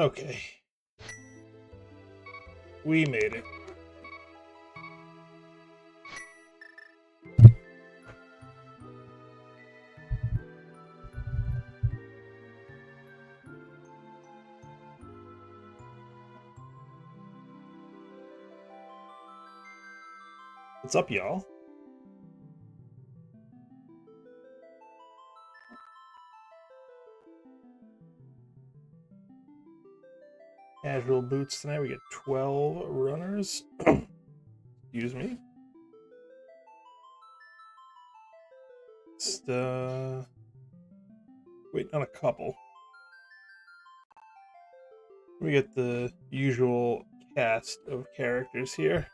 Okay. We made it. What's up, y'all? Casual boots tonight. We get 12 runners. Excuse me. Just, waiting on a couple. We get the usual cast of characters here.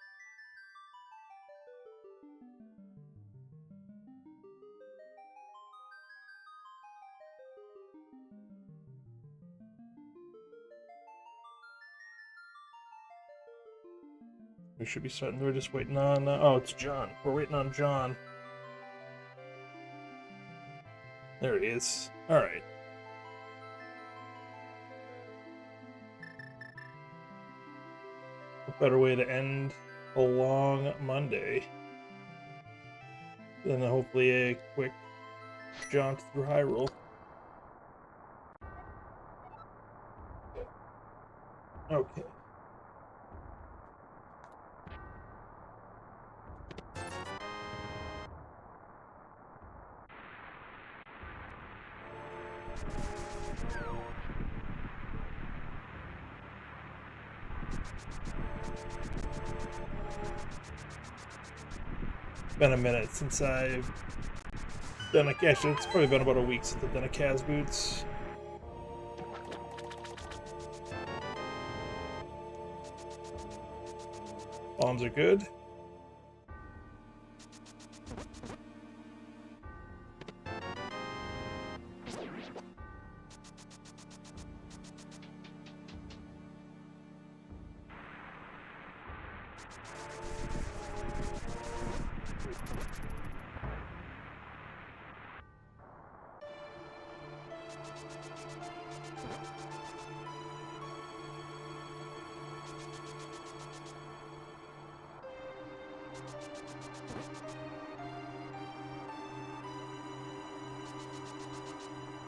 We should be starting. We're just waiting on. Oh, it's John. We're waiting on John. There it is. All right. A better way to end a long Monday than hopefully a quick jaunt through Hyrule. Okay. It's been a minute since I've done a... Actually, it's probably been about a week since I've done a Kaz Boots. Bombs are good.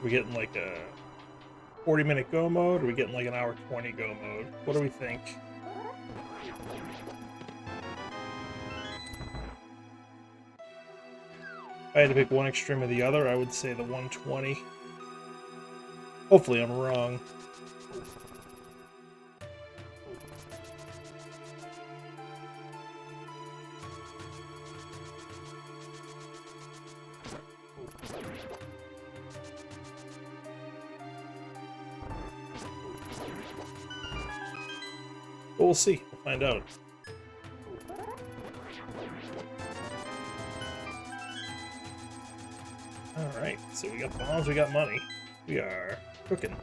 We getting like a 40-minute go mode, or we getting like an hour 20 go mode? What do we think? If I had to pick one extreme or the other, I would say the 120. Hopefully I'm wrong. But we'll see. We'll find out. Alright, so we got bombs, we got money. We are cooking.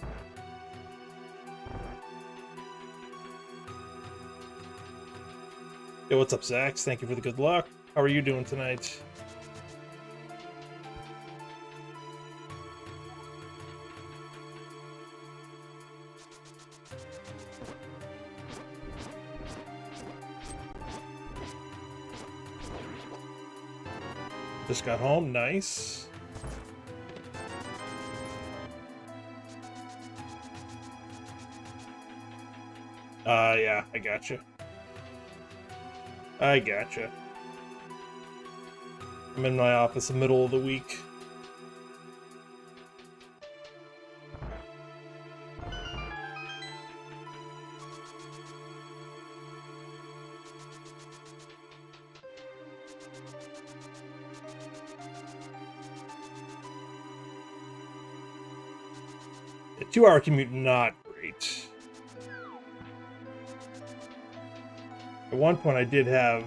Yo, what's up, Zax? Thank you for the good luck. How are you doing tonight? Just got home, nice. Yeah, I gotcha. I gotcha. I'm in my office the middle of the week. A 2-hour commute, not great. At one point, I did have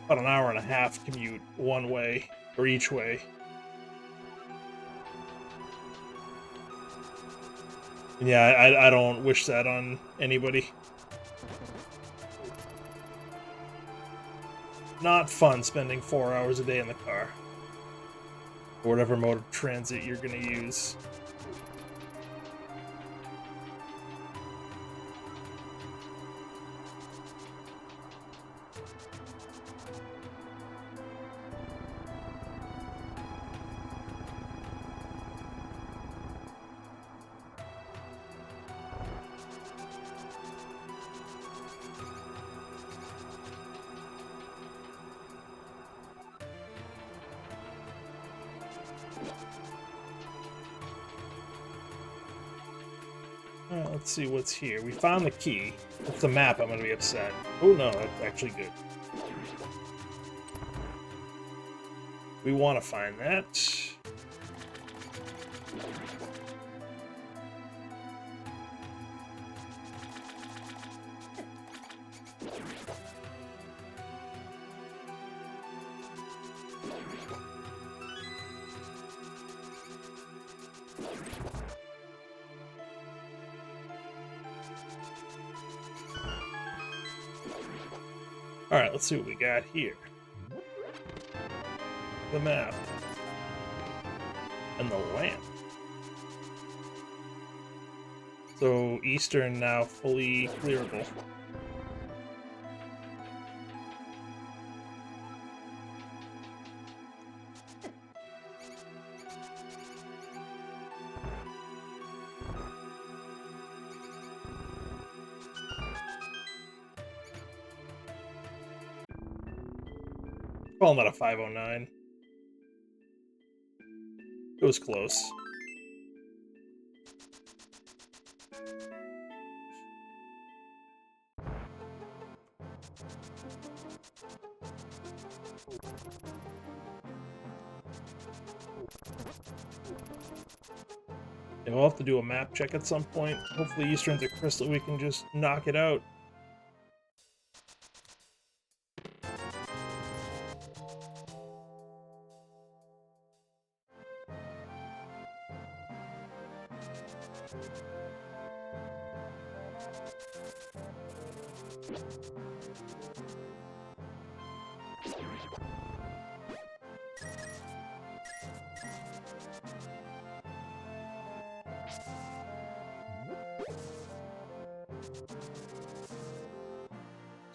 about an hour and a half commute one way, or each way. And yeah, I don't wish that on anybody. Not fun spending 4 hours a day in the car. Or whatever mode of transit you're gonna use. Let's see what's here. We found the key. It's the map. I'm gonna be upset. Oh no, that's actually good. We want to find that. Alright, let's see what we got here. The map. And the lamp. So, Eastern now fully clearable. Calling that a 509. It was close. Yeah, we'll have to do a map check at some point. Hopefully Eastern's a crystal, we can just knock it out.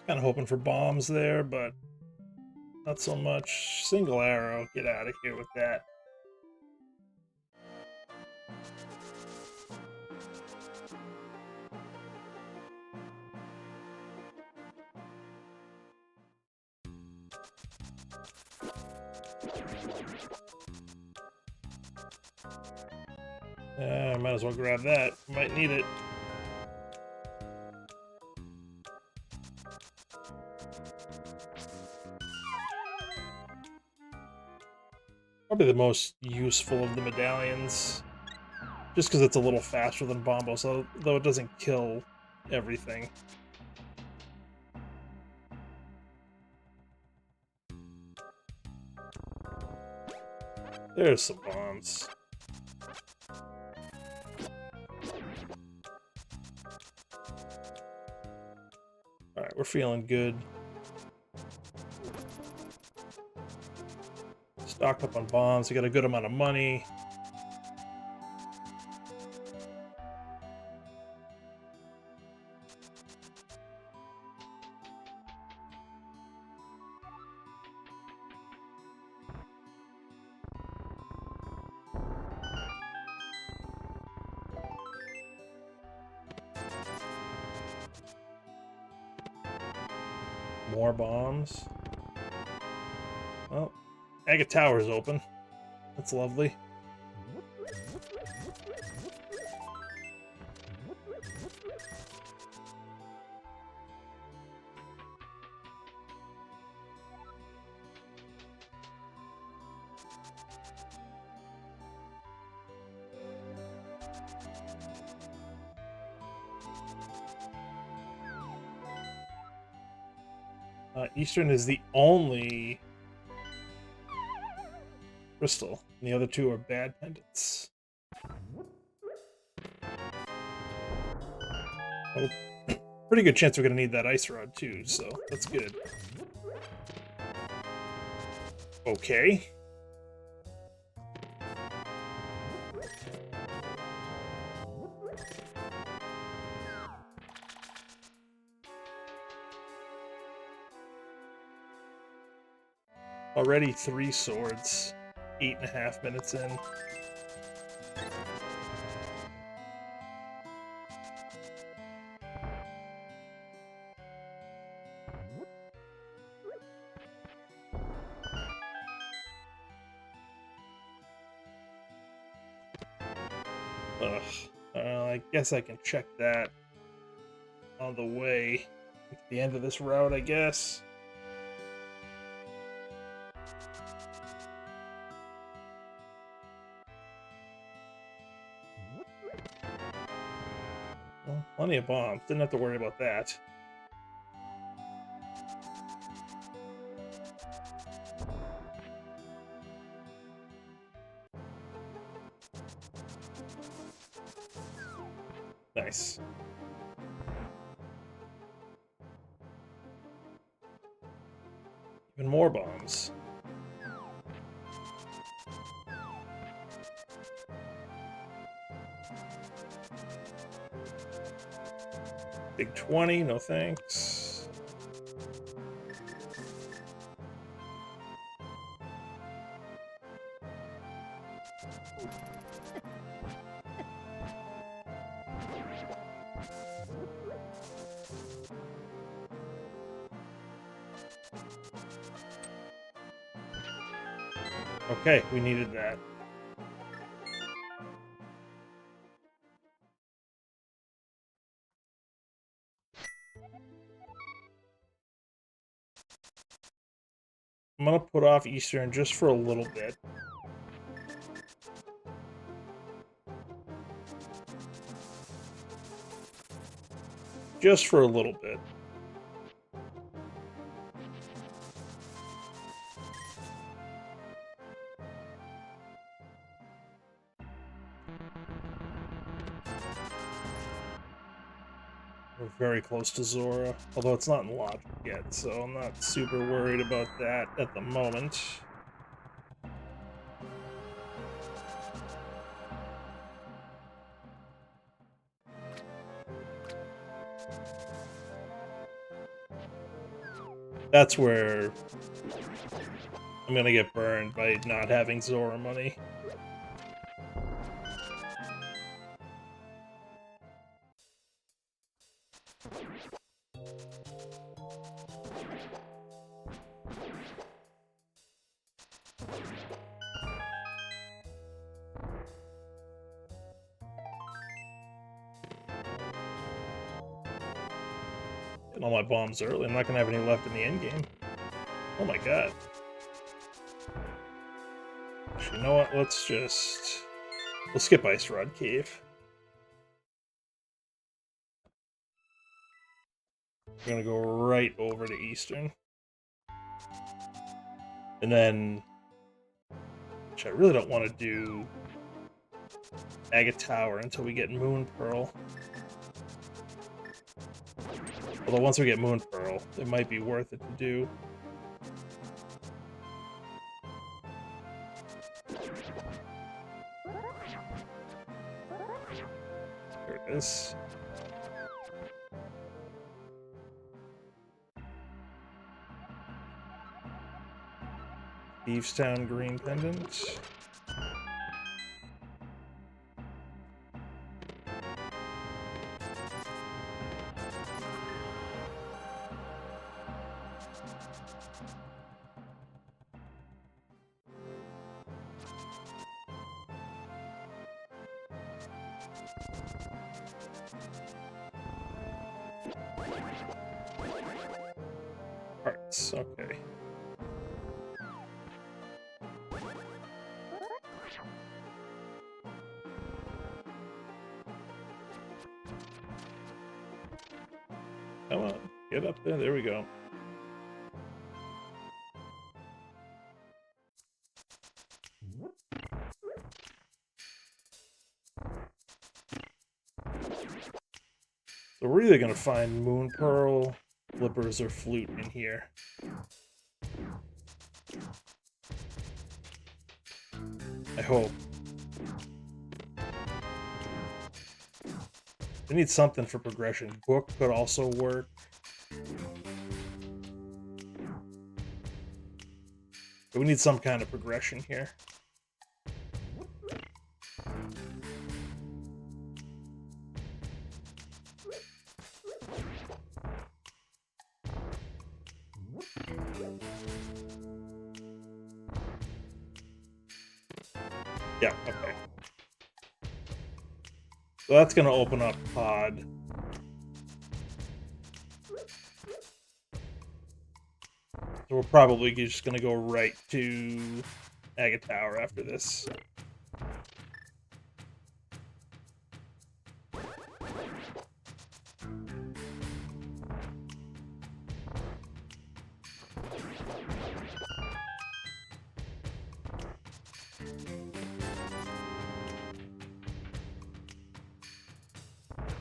Kind of hoping for bombs there, but not so much. Single arrow, get out of here with that. Might as well grab that. Might need it. Probably the most useful of the medallions. Just because it's a little faster than Bombo, so though it doesn't kill everything. There's some bombs. Alright, we're feeling good. Stocked up on bombs, we got a good amount of money. More bombs. Well, Agate Tower is open. That's lovely. Eastern is the only crystal, and the other two are bad pendants. Well, pretty good chance we're going to need that ice rod too, so that's good. Okay. Already 3 swords, 8.5 minutes in. Ugh. I guess I can check that on the way. At the end of this route, I guess. Well, plenty of bombs. Didn't have to worry about that. Nice. Even more bombs. Big 20, no thanks. Okay, we needed that. I'm gonna put off Eastern just for a little bit. Just for a little bit. We're very close to Zora, although it's not in logic yet, so I'm not super worried about that at the moment. That's where I'm gonna get burned by not having Zora money. Getting all my bombs early. I'm not gonna have any left in the endgame. Oh my god. Actually, you know what? We'll skip Ice Rod Cave. We're gonna go right over to Eastern. And then, which I really don't want to do Agate Tower until we get Moon Pearl. Although once we get Moon Pearl, it might be worth it to do. There it is. Thievestown Green Pendant. Hearts, okay. Come on, get up there. There we go. So we're either gonna find Moon Pearl, Flippers, or Flute in here. I hope. We need something for progression. Book could also work. But we need some kind of progression here. Yeah, okay. So that's going to open up Pod. So we're probably just going to go right to Agate Tower after this.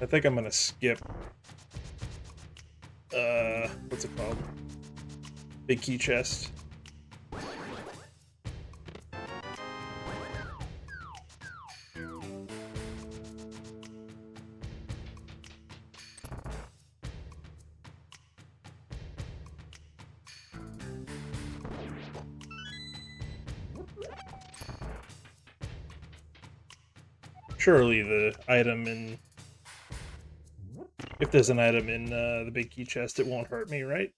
I think I'm going to skip... what's it called? Big key chest. Surely the item in... If there's an item in the big key chest, it won't hurt me, right?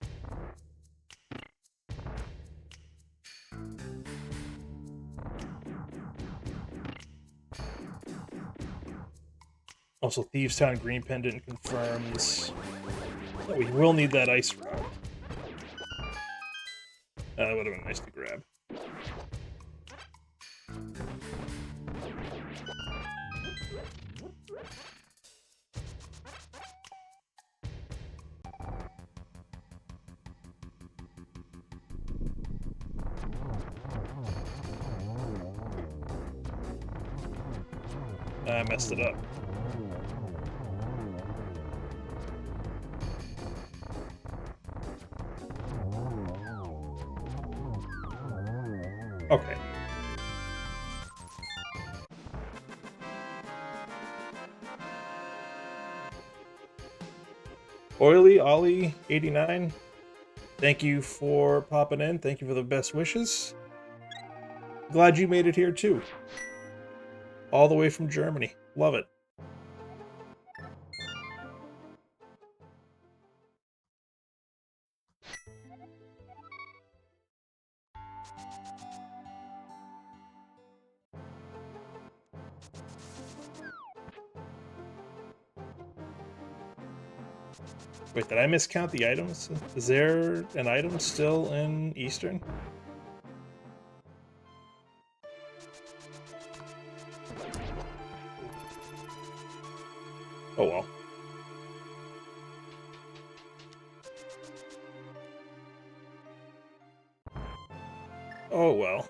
Also, Thieves Town Green Pendant confirms that we will need that ice rod. That would have been nice to grab. I messed it up. Okay. Oily Ollie 89. Thank you for popping in. Thank you for the best wishes. Glad you made it here too. All the way from Germany. Love it. Wait, did I miscount the items? Is there an item still in Eastern? Oh well. Oh well.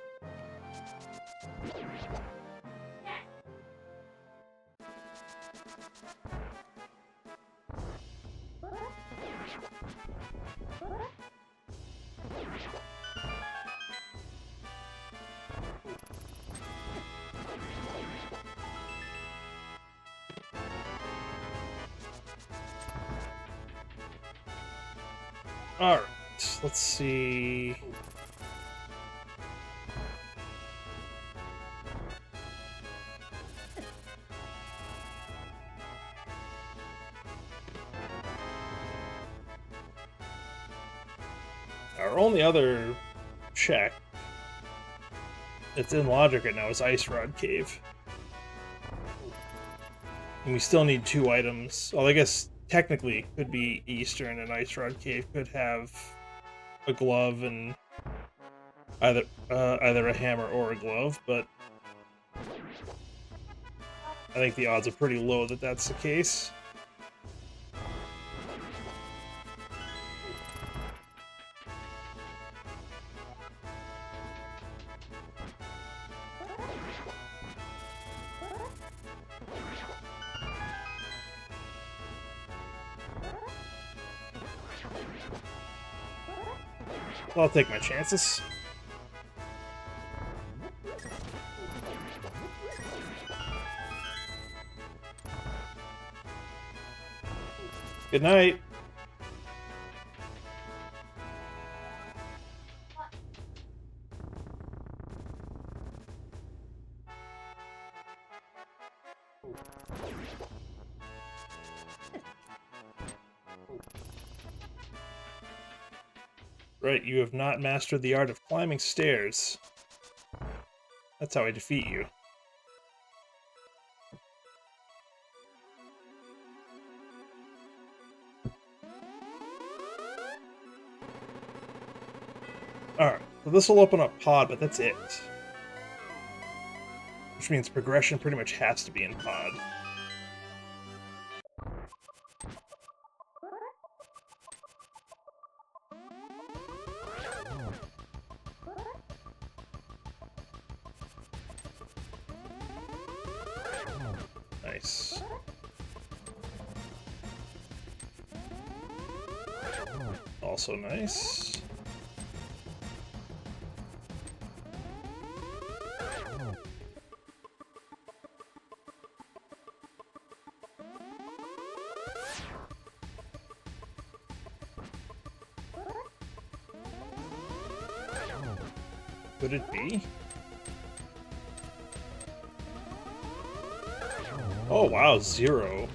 Alright, let's see. Our only other check that's in Logic right now is Ice Rod Cave. And we still need 2 items. Well, I guess technically it could be Eastern, and Ice Rod Cave could have a glove and either a hammer or a glove, but I think the odds are pretty low that that's the case. I'll take my chances. Good night. Right, you have not mastered the art of climbing stairs. That's how I defeat you. Alright, so this will open up pod, but that's it. Which means progression pretty much has to be in pod. Nice. Also nice. Could it be? Oh wow, 0.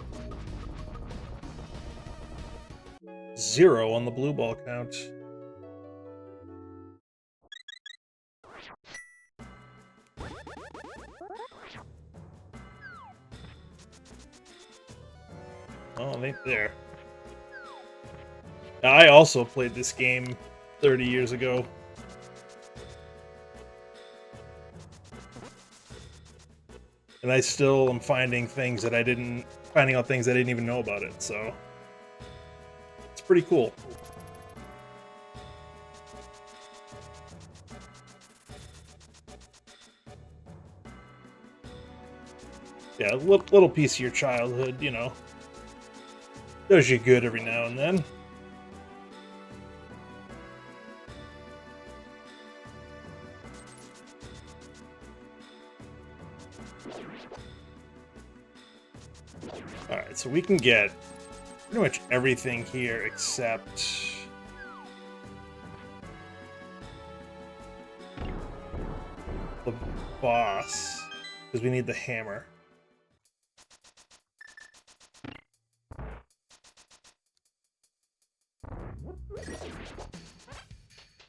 0 on the blue ball count. Oh, it ain't there. I also played this game 30 years ago. And I still am finding out things I didn't even know about it, so it's pretty cool. Yeah, a little piece of your childhood, you know, does you good every now and then. Alright, so we can get pretty much everything here except the boss, because we need the hammer.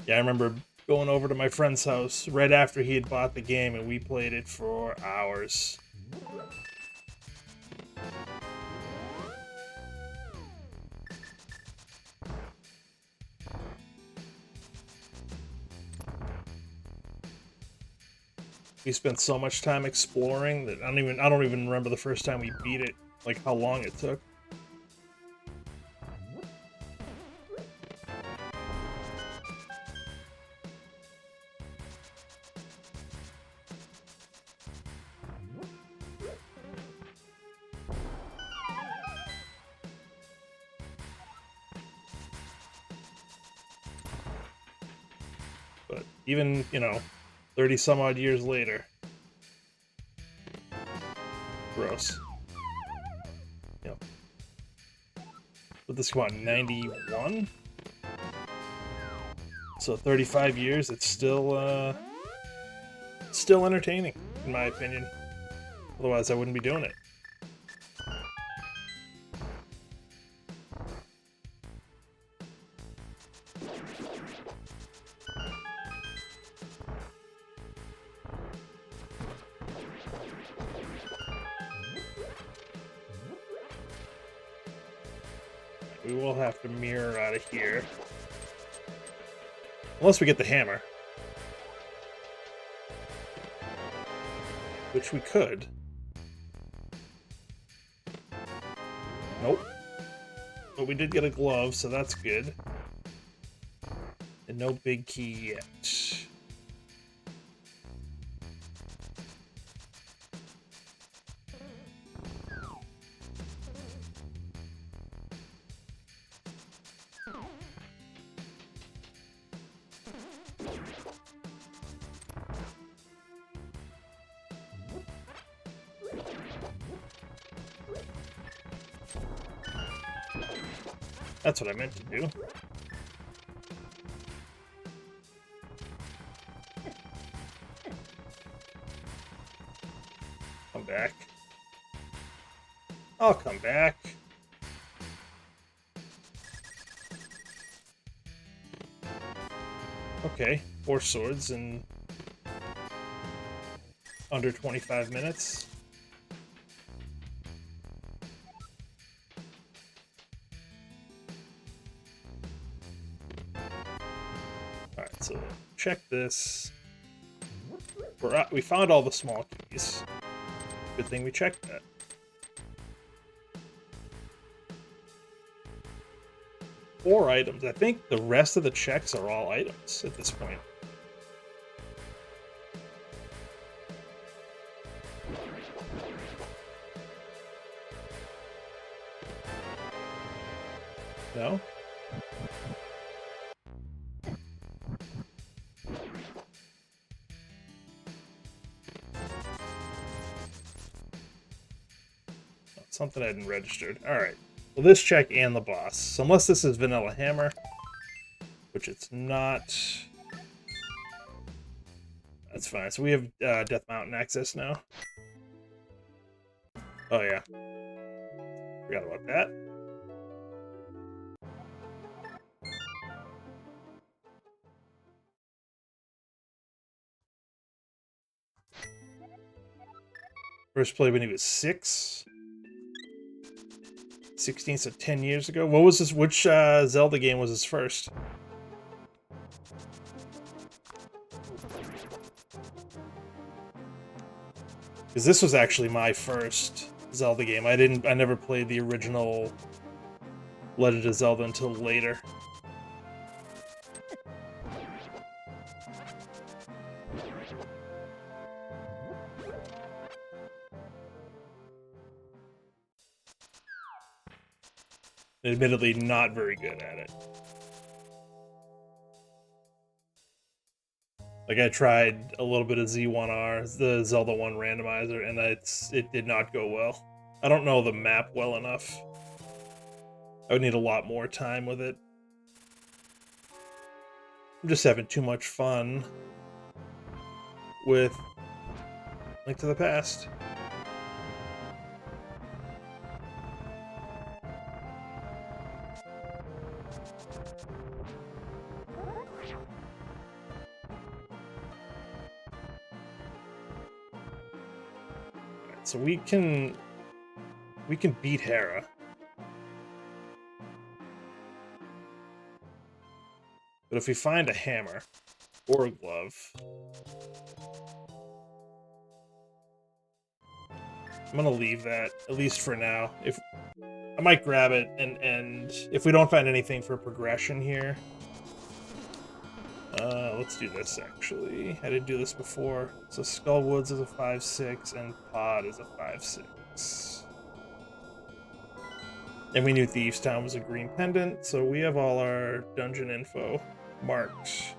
Yeah, I remember going over to my friend's house right after he had bought the game, and we played it for hours. We spent so much time exploring that I don't even remember the first time we beat it, like how long it took. But even, you know, 30 some odd years later. Gross. Yep. But this come out in 91? So 35 years, it's still entertaining, in my opinion. Otherwise I wouldn't be doing it. We will have to mirror out of here. Unless we get the hammer. Which we could. Nope. But we did get a glove, so that's good. And no big key yet. That's what I meant to do. Come back. I'll come back. Okay, 4 swords in under 25 minutes. Alright, So check this. We found all the small keys. Good thing we checked that. Four items. I think the rest of the checks are all items at this point. No? Something I hadn't registered. Alright. Well, this check and the boss. So unless this is Vanilla Hammer, which it's not, that's fine. So we have Death Mountain access now. Oh yeah. Forgot about that. First played when he was 6. 16, so 10 years ago. What was this? Which Zelda game was his first? Because this was actually my first Zelda game. I never played the original Legend of Zelda until later. Admittedly, not very good at it. Like, I tried a little bit of Z1R, the Zelda 1 randomizer, and it did not go well. I don't know the map well enough. I would need a lot more time with it. I'm just having too much fun with Link to the Past. So we can beat Hera. But if we find a hammer or a glove, I'm gonna leave that, at least for now. If I might grab it, and if we don't find anything for progression here, let's do this actually. I didn't do this before. So Skullwoods is a 5/6 and Pod is a 5/6. And we knew Thieves Town was a green pendant, so we have all our dungeon info marked.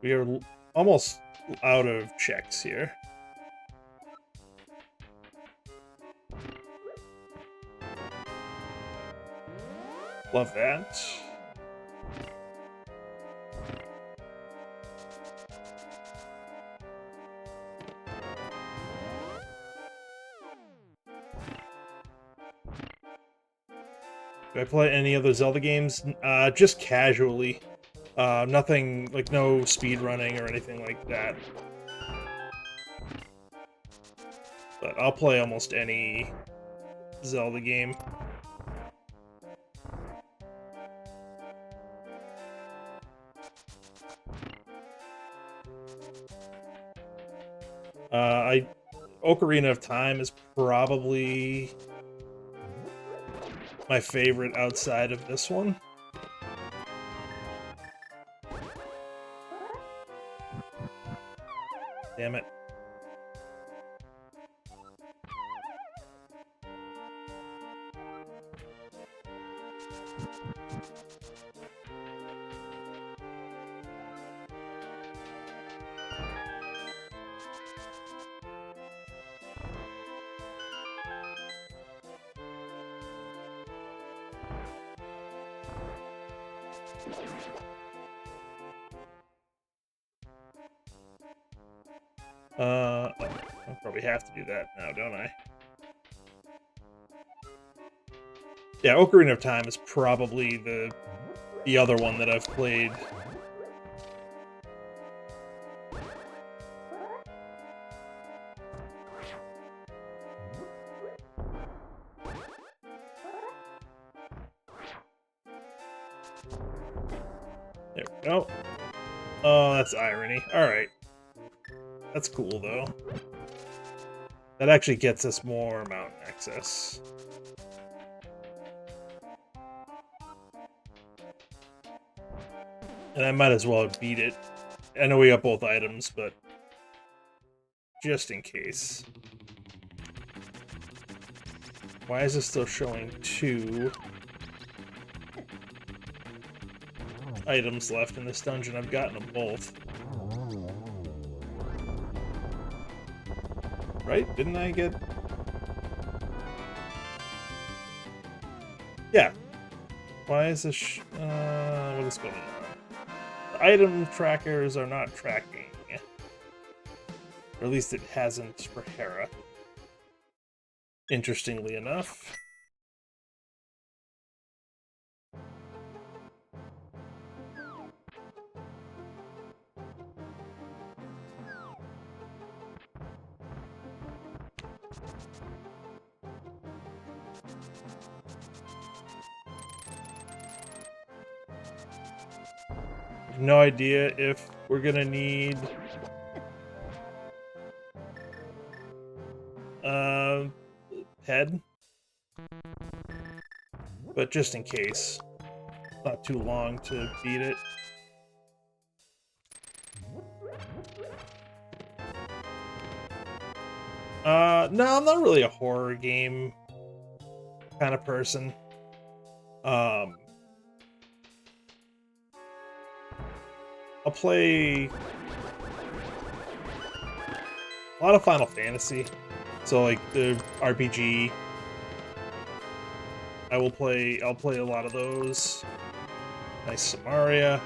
We are almost out of checks here. Love that. Do I play any other Zelda games? Just casually. Nothing, like no speed running or anything like that. But I'll play almost any Zelda game. Ocarina of Time is probably my favorite outside of this one. Damn it. I'll probably have to do that now, don't I? Yeah, Ocarina of Time is probably the other one that I've played. There we go. Oh, that's irony. Alright. That's cool, though. That actually gets us more mountain access. And I might as well beat it. I know we got both items, but just in case. Why is it still showing 2 items left in this dungeon? I've gotten them both. Right? Didn't I get... Yeah. Why is this... what is going on? The item trackers are not tracking. Or at least it hasn't for Hera. Interestingly enough. No idea if we're gonna need head, but just in case, not too long to beat it. No, I'm not really a horror game kind of person. I'll play a lot of Final Fantasy, so like the RPG. I'll play a lot of those. Nice Samaria.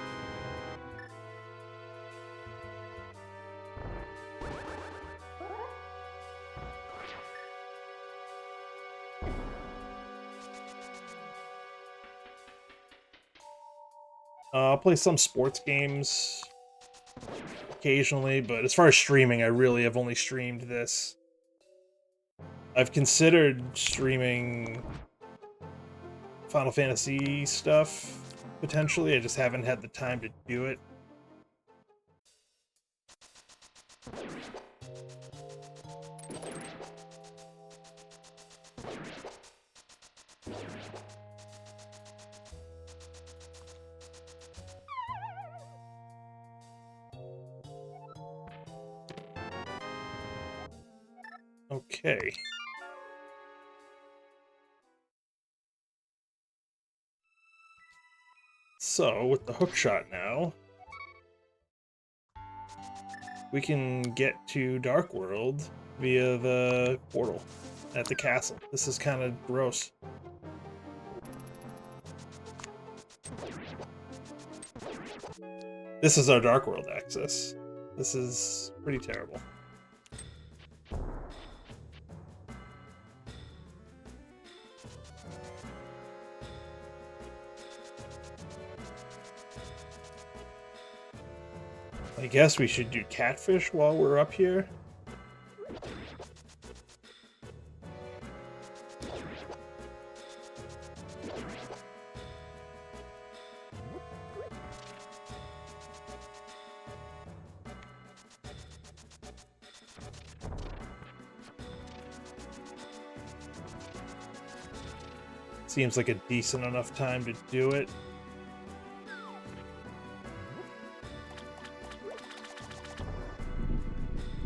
I'll play some sports games occasionally, but as far as streaming, I really have only streamed this. I've considered streaming Final Fantasy stuff, potentially. I just haven't had the time to do it. Okay. So, with the hookshot now, we can get to Dark World via the portal at the castle. This is kind of gross. This is our Dark World access. This is pretty terrible. I guess we should do catfish while we're up here. Seems like a decent enough time to do it.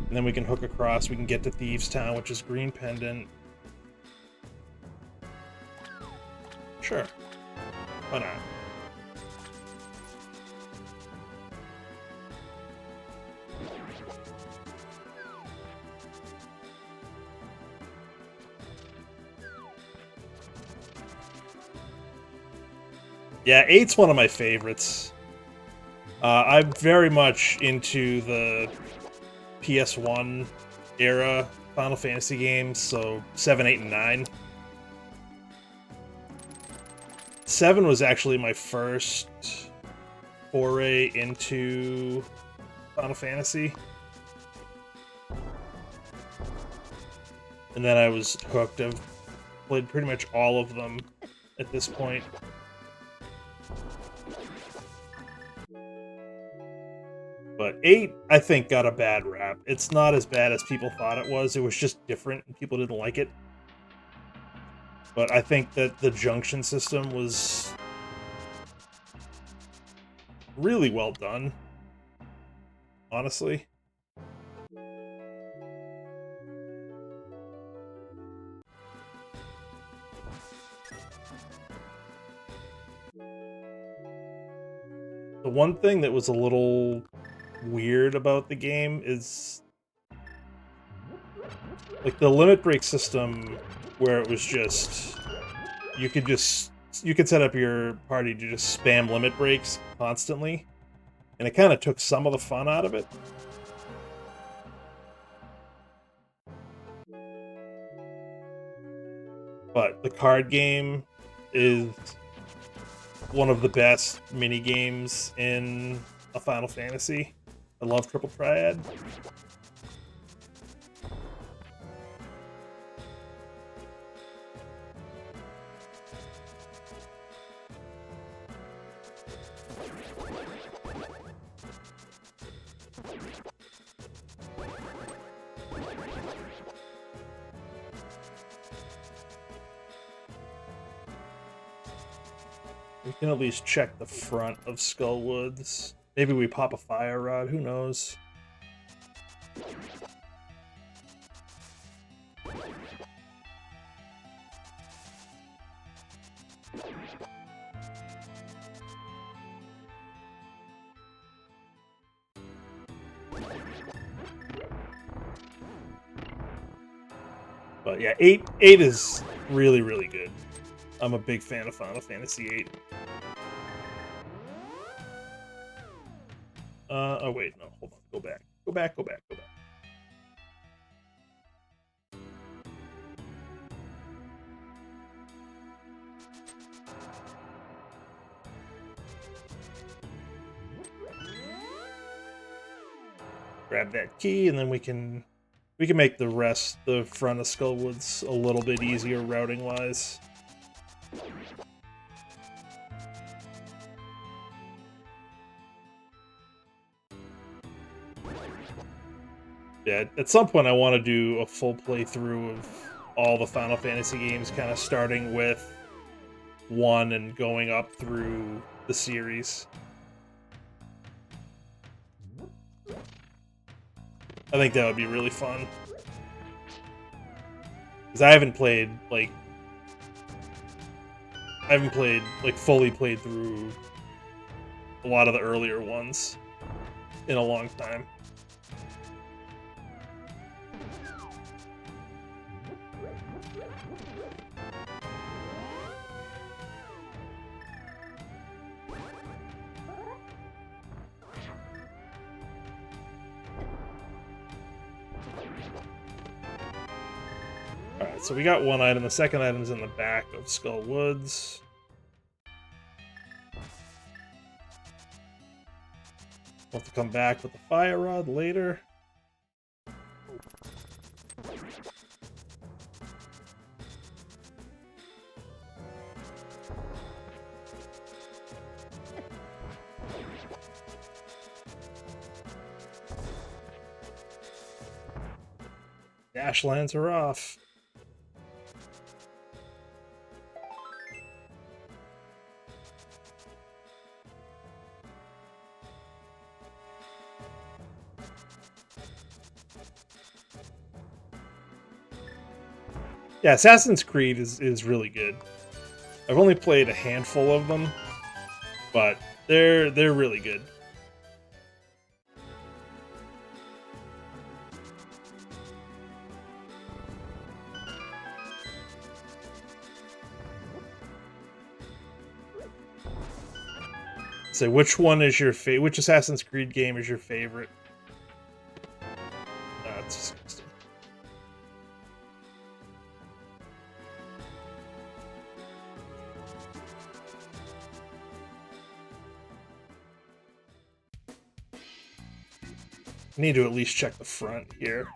And then we can hook across, we can get to Thieves Town, which is Green Pendant. Sure. Why not? Yeah, 8's one of my favorites. I'm very much into the PS1 era Final Fantasy games, so 7, 8, and 9. 7 was actually my first foray into Final Fantasy. And then I was hooked. I've played pretty much all of them at this point. 8, I think, got a bad rap. It's not as bad as people thought it was. It was just different, and people didn't like it. But I think that the junction system was really well done, honestly. The one thing that was a little weird about the game is like the limit break system, where it was just you could set up your party to just spam limit breaks constantly, and it kind of took some of the fun out of it. But the card game is one of the best mini games in a Final Fantasy. I love Triple Triad. We can at least check the front of Skullwoods. Maybe we pop a fire rod, who knows? But yeah, 8 is really, really good. I'm a big fan of Final Fantasy 8. Oh wait, no, hold on. Go back. Go back, go back, go back. Grab that key, and then we can make the front of Skullwoods, a little bit easier routing-wise. Yeah, at some point I want to do a full playthrough of all the Final Fantasy games, kind of starting with 1 and going up through the series. I think that would be really fun. Because I haven't played, fully played through a lot of the earlier ones in a long time. Alright, so we got one item. The second item's in the back of Skullwoods. We'll have to come back with the fire rod later. Dashlands are off. Yeah, Assassin's Creed is really good. I've only played a handful of them, but they're really good. So, which one is your favorite? Which Assassin's Creed game is your favorite? It's disgusting. I need to at least check the front here.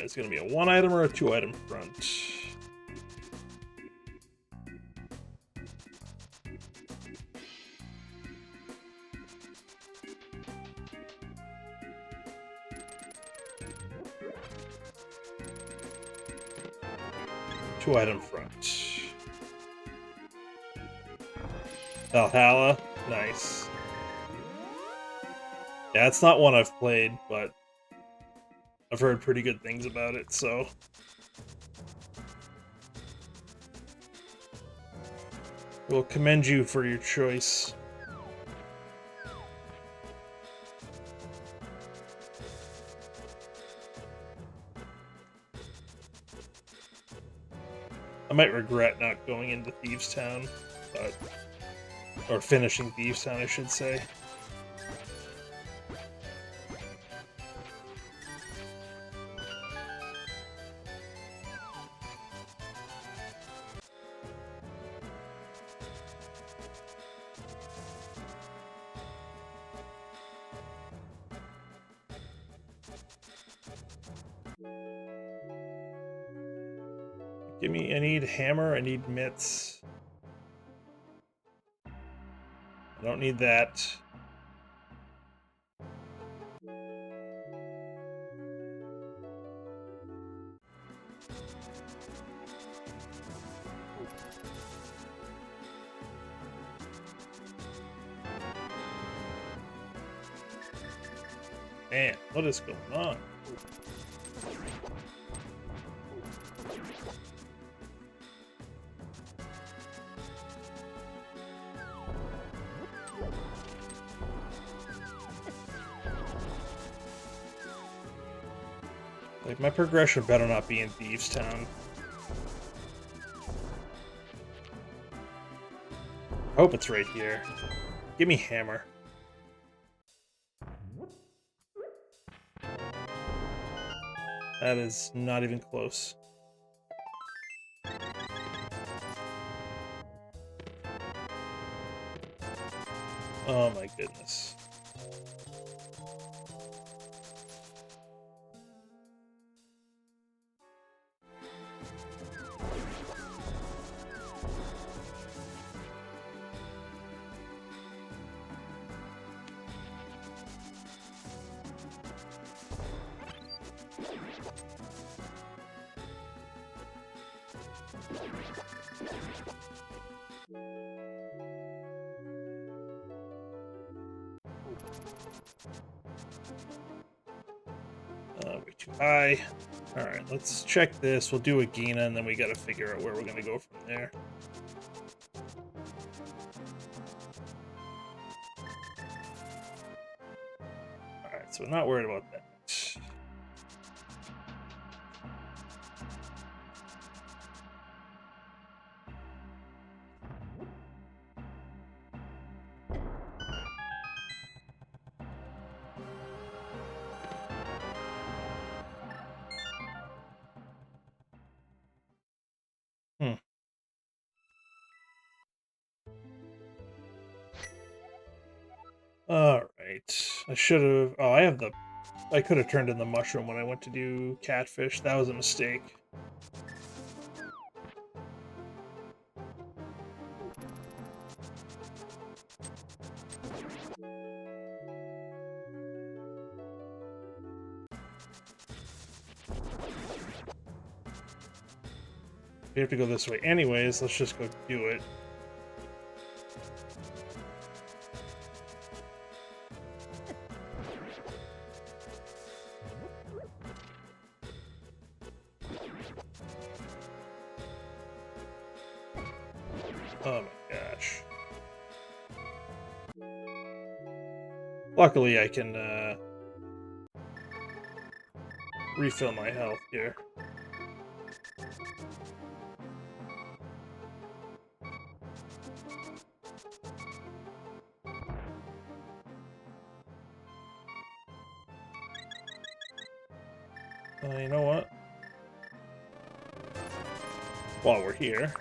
It's going to be a 1-item or a 2-item front. Two-item front. Valhalla, nice. Yeah, it's not one I've played, but I've heard pretty good things about it, so... We'll commend you for your choice. I might regret not going into Thieves Town, but... Or finishing Thieves Town, I should say. Give me, I need hammer, I need mitts. I don't need that. Man, what is going on? Like, my progression better not be in Thieves Town. I hope it's right here. Give me hammer. That is not even close. Oh my goodness. Way too high. Alright, let's check this. We'll do a Gina, and then we gotta figure out where we're gonna go from there. Alright, so we're not worried about that. Alright. I should have... Oh, I could have turned in the mushroom when I went to do catfish. That was a mistake. We have to go this way anyways. Let's just go do it. Oh my gosh. Luckily, I can refill my health here. You know what? While we're here...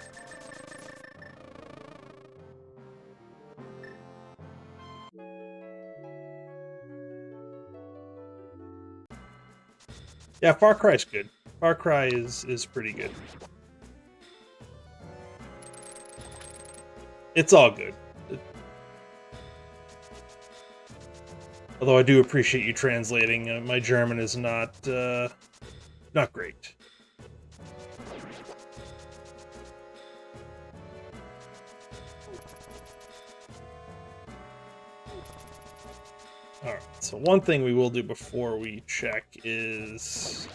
Yeah, Far Cry's good. Far Cry is pretty good. It's all good. Although I do appreciate you translating. My German is not great. Alright, so one thing we will do before we check is...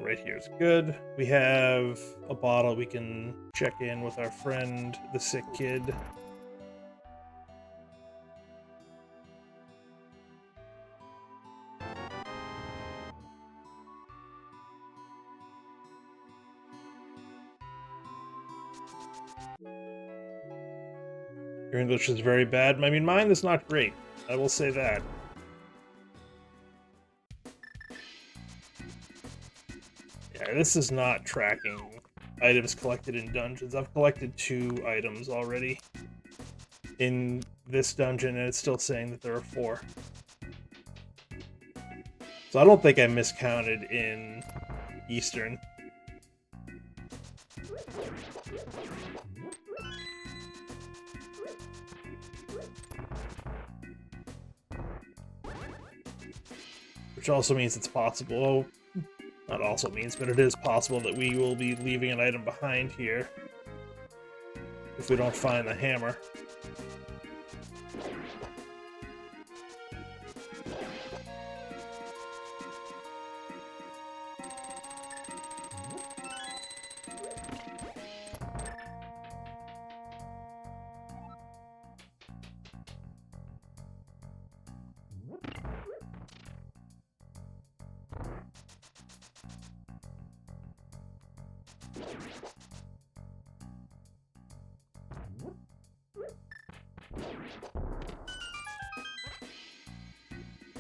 right here is good. We have a bottle we can check in with our friend, the sick kid. Your English is very bad. I mean, mine is not great. I will say that. Yeah, this is not tracking items collected in dungeons. I've collected 2 items already in this dungeon, and it's still saying that there are 4. So I don't think I miscounted in Eastern. Which also means it's possible, not also means, but it is possible that we will be leaving an item behind here if we don't find the hammer.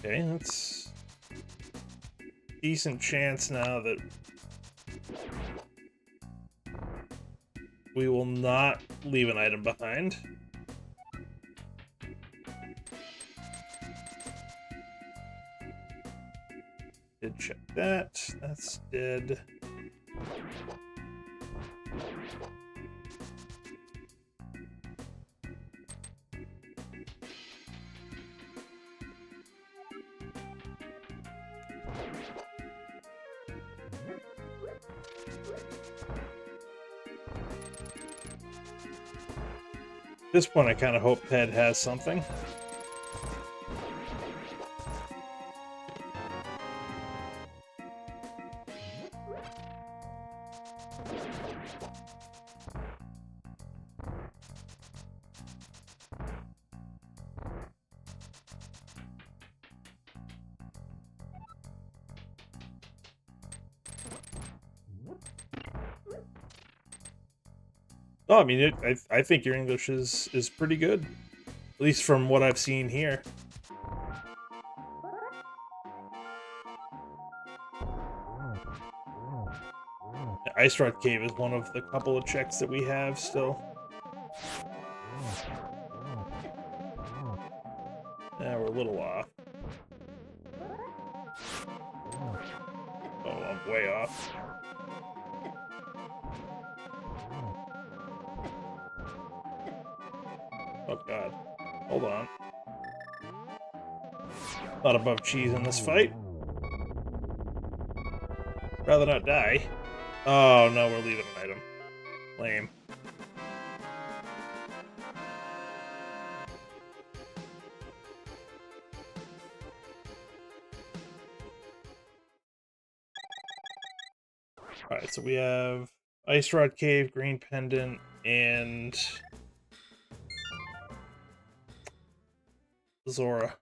Okay, that's a decent chance now that we will not leave an item behind. Did check that. That's dead. At this point, I kind of hope Ted has something. Oh, I mean, I think your English is pretty good, at least from what I've seen here. Ice Rod Cave is one of the couple of checks that we have still. Yeah, we're a little off. Oh, I'm way off. Oh god. Hold on. Not above cheese in this fight. Rather not die. Oh no, we're leaving an item. Lame. Alright, so we have Ice Rod Cave, Green Pendant, and Zora.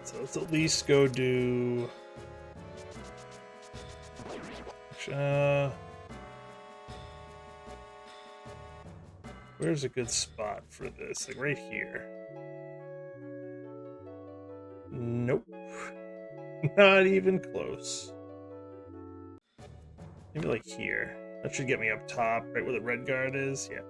So let's at least go do... Where's a good spot for this? Like right here. Nope. Not even close. Maybe like here. That should get me up top, right where the red guard is. Yeah.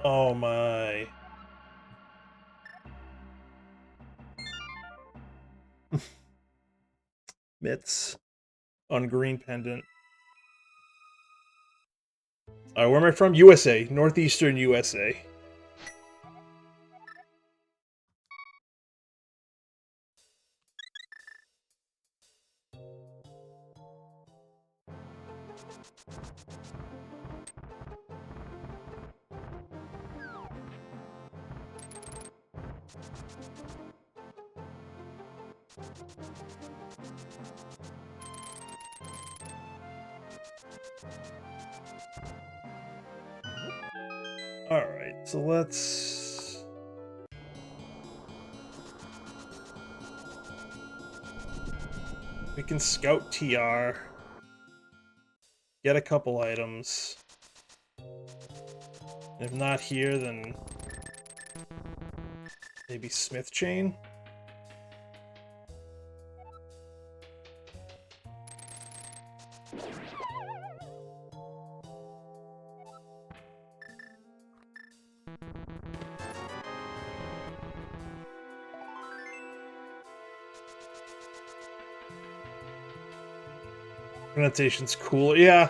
Oh my. Mitts on green pendant. Where am I from? USA. Northeastern USA. Alright, so let's... We can scout TR. Get a couple items. If not here, then... maybe Smith Chain? Pronunciation's cool. Yeah,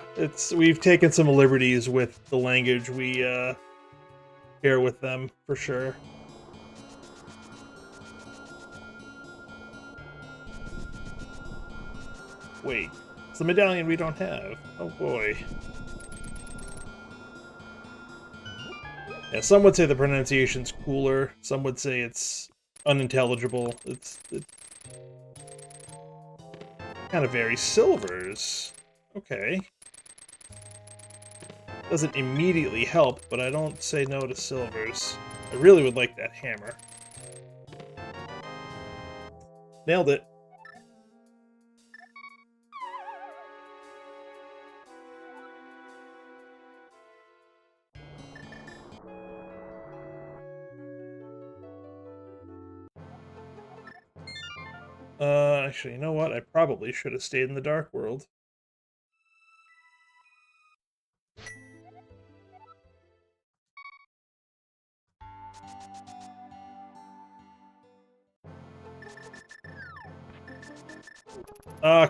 we've taken some liberties with the language we share with them, for sure. Wait, it's the medallion we don't have. Oh boy. Yeah, some would say the pronunciation's cooler. Some would say it's unintelligible. It kind of varies. Silvers. Okay. Doesn't immediately help, but I don't say no to silvers. I really would like that hammer. Nailed it. Actually, you know what? I probably should have stayed in the Dark World.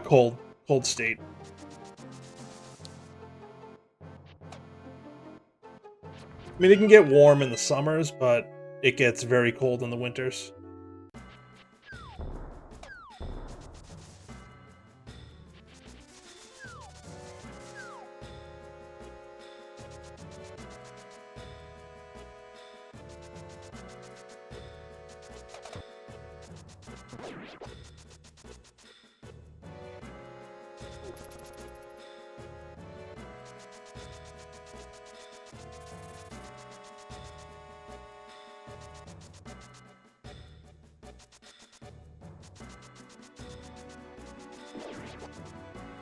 Cold. Cold state. I mean, it can get warm in the summers, but it gets very cold in the winters.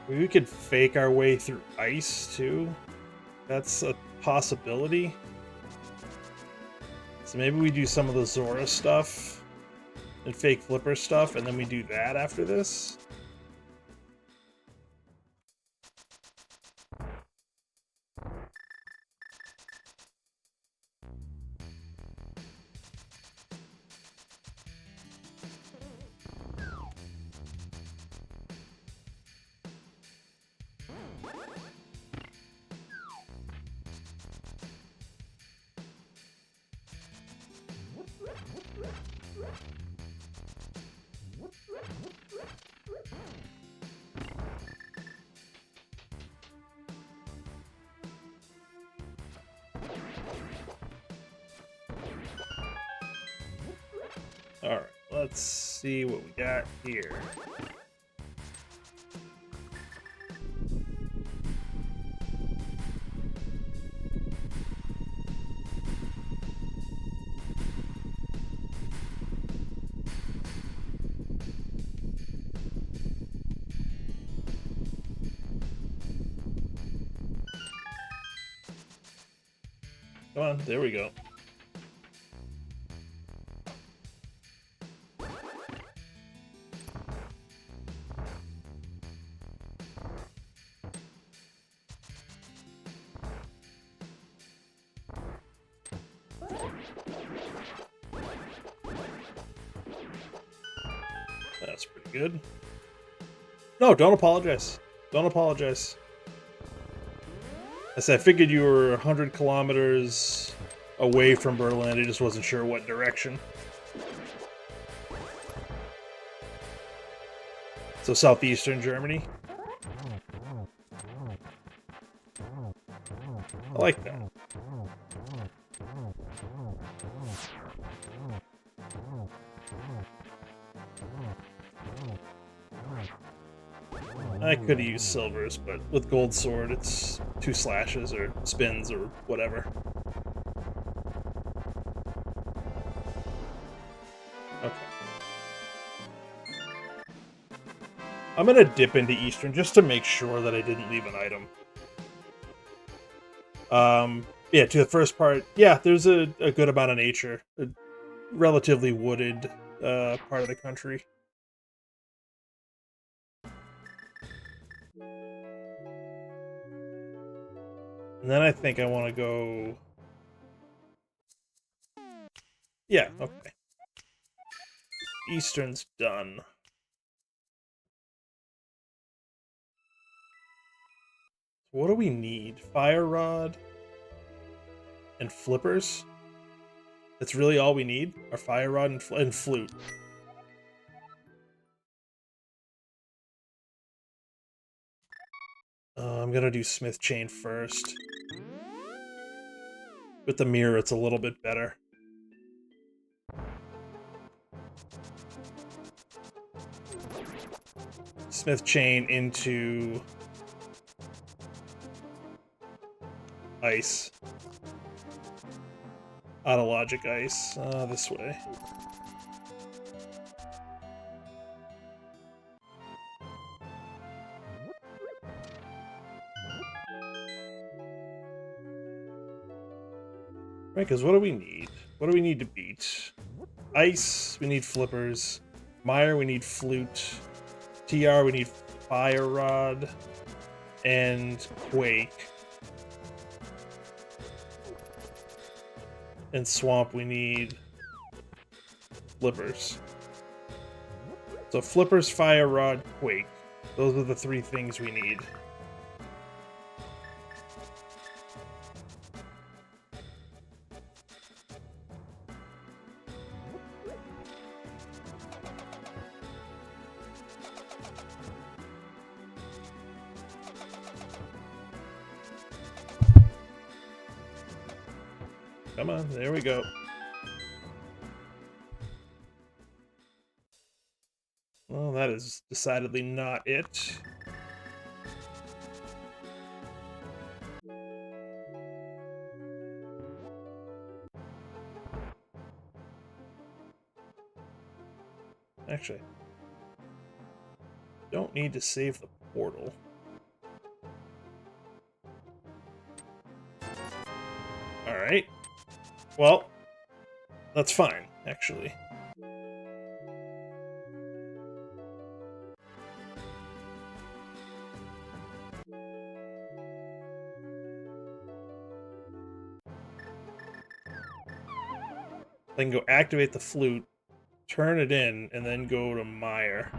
Maybe we could fake our way through ice, too. That's a possibility. So maybe we do some of the Zora stuff and fake Flipper stuff, and then we do that after this. Alright, let's see what we got here. Come on, there we go. That's pretty good. No, don't apologize. Don't apologize. I said I figured you were 100 kilometers away from Berlin. I just wasn't sure what direction. So southeastern Germany. I like that. I could have used silvers, but with gold sword, it's 2 slashes or spins or whatever. Okay. I'm gonna dip into Eastern just to make sure that I didn't leave an item. Yeah, to the first part, yeah, there's a good amount of nature. A relatively wooded part of the country. And then I think I want to go... Yeah, okay. Eastern's done. What do we need? Fire rod and flippers? That's really all we need? Our fire rod and flute. I'm gonna do smith chain first. With the mirror, it's a little bit better. Smith chain into ice. Out of logic ice. This way. Right, because what do we need? What do we need to beat? Ice, we need flippers. Mire, we need flute. TR, we need fire rod. And quake. And swamp, we need flippers. So flippers, fire rod, quake. Those are the 3 things we need. Come on, there we go. Well, that is decidedly not it. Actually, don't need to save the portal. Alright. Well, that's fine, actually. Then go activate the flute, turn it in, and then go to Mire.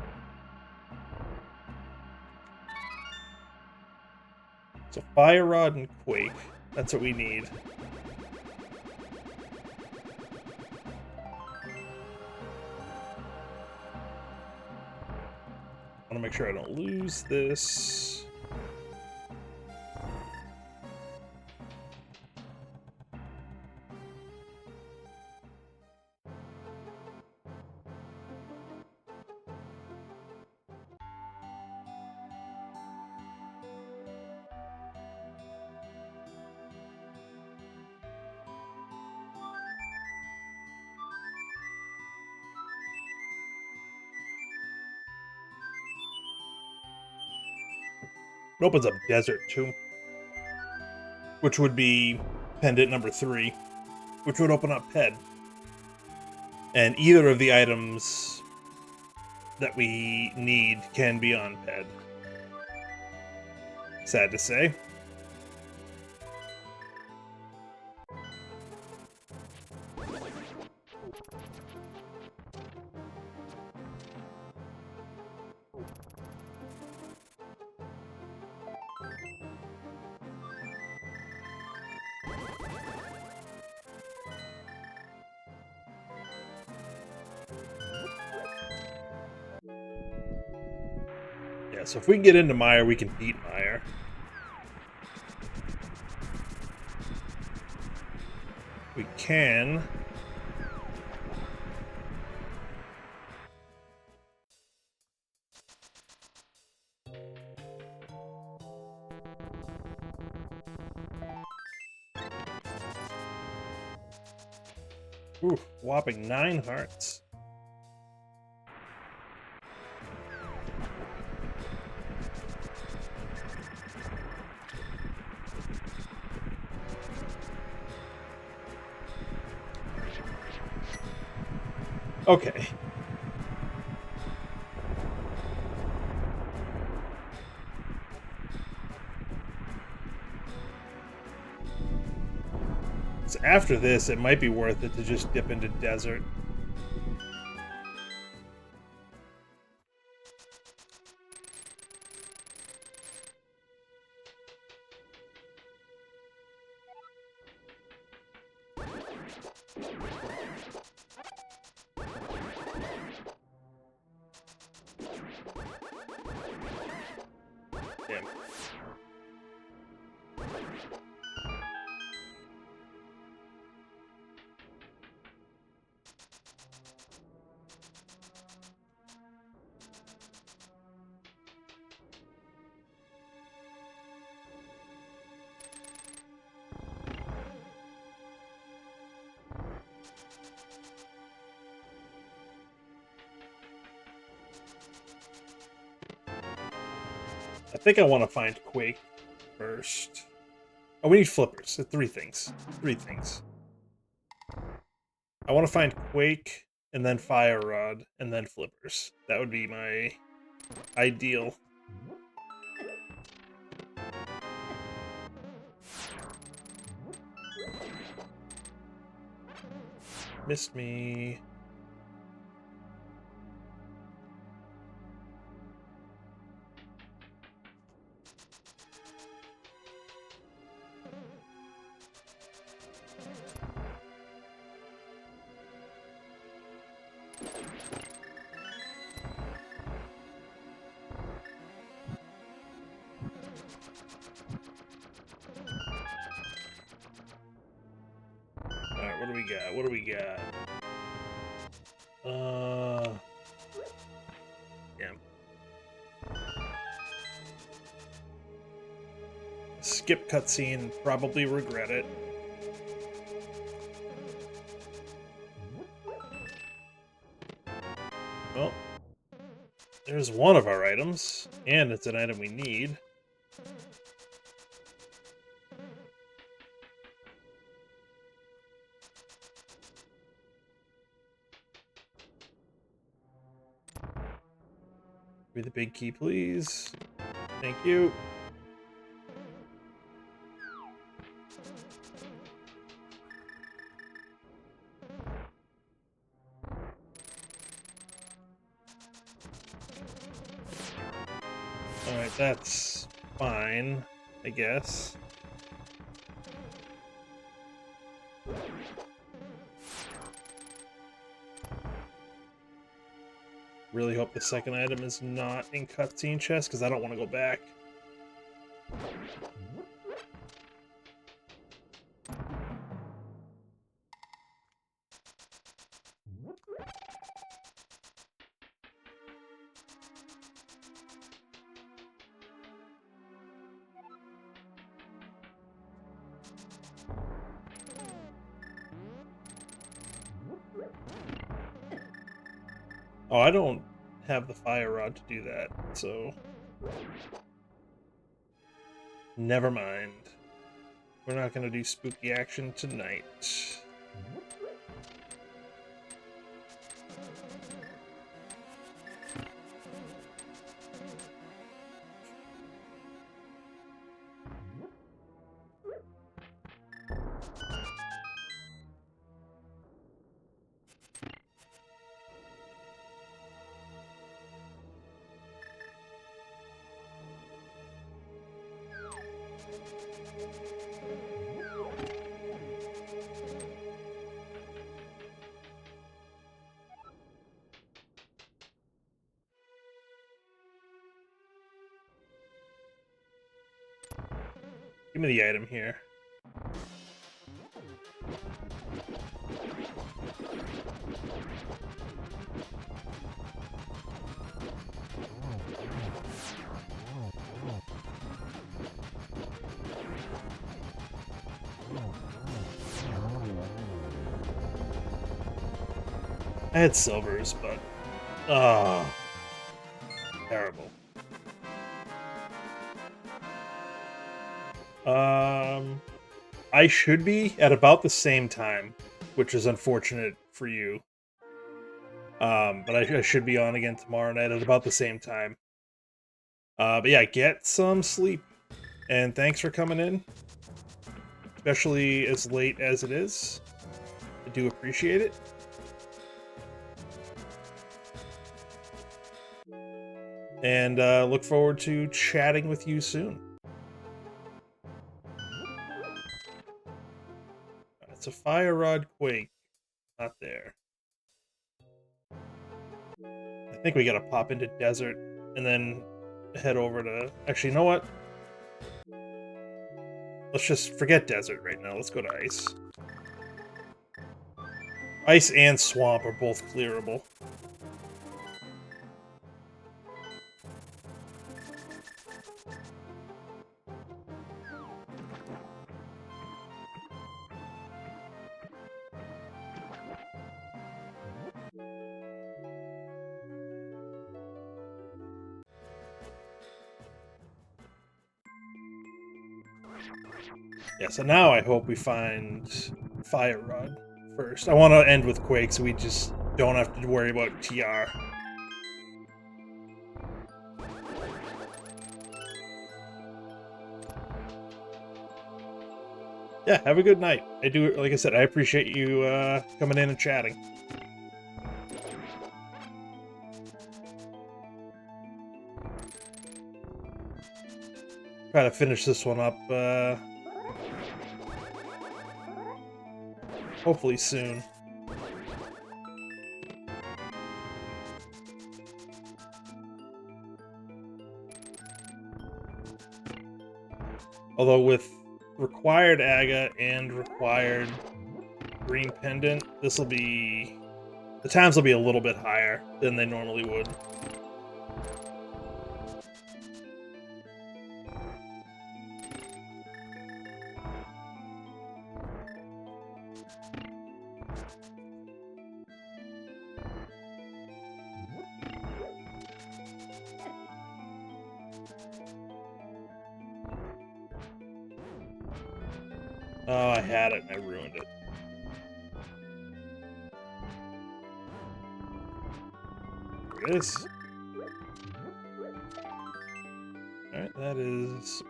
So Fire Rod and Quake. That's what we need. I want to make sure I don't lose this. It opens up desert too, which would be pendant number 3, which would open up PED. And either of the items that we need can be on PED. Sad to say. Yeah, so if we can get into Mire, we can beat Mire. We can. Ooh, whopping 9 hearts. Okay. So after this, it might be worth it to just dip into Desert. Damn. I think I want to find Quake first. Oh, we need flippers. 3 things. 3 things. I want to find Quake, and then Fire Rod, and then flippers. That would be my ideal. Missed me. Alright, what do we got? What do we got? Damn. Skip cutscene, probably regret it. Well, there's one of our items, and it's an item we need. Give me the big key, please. Thank you. Alright, that's fine, I guess. Really hope the second item is not in cutscene chest, because I don't want to go back. Oh, I don't have the fire rod to do that, so... Never mind. We're not going to do spooky action tonight. Give me the item here. I had silvers, but terrible. I should be at about the same time, which is unfortunate for you. But I should be on again tomorrow night at about the same time. But yeah, get some sleep, and thanks for coming in, especially as late as it is. I do appreciate it. And look forward to chatting with you soon. It's a Fire Rod Quake. Not there. I think we gotta pop into Desert and then head over to... Actually, you know what? Let's just forget Desert right now. Let's go to Ice. Ice and Swamp are both clearable. Yeah, so now I hope we find Fire Rod first. I want to end with Quake so we just don't have to worry about TR. Yeah, have a good night. I do, like I said, I appreciate you coming in and chatting. Try to finish this one up, hopefully soon. Although with required Aga and required green pendant, this will be... the times will be a little bit higher than they normally would. Oh, I had it and I ruined it. There it is. Alright, that is...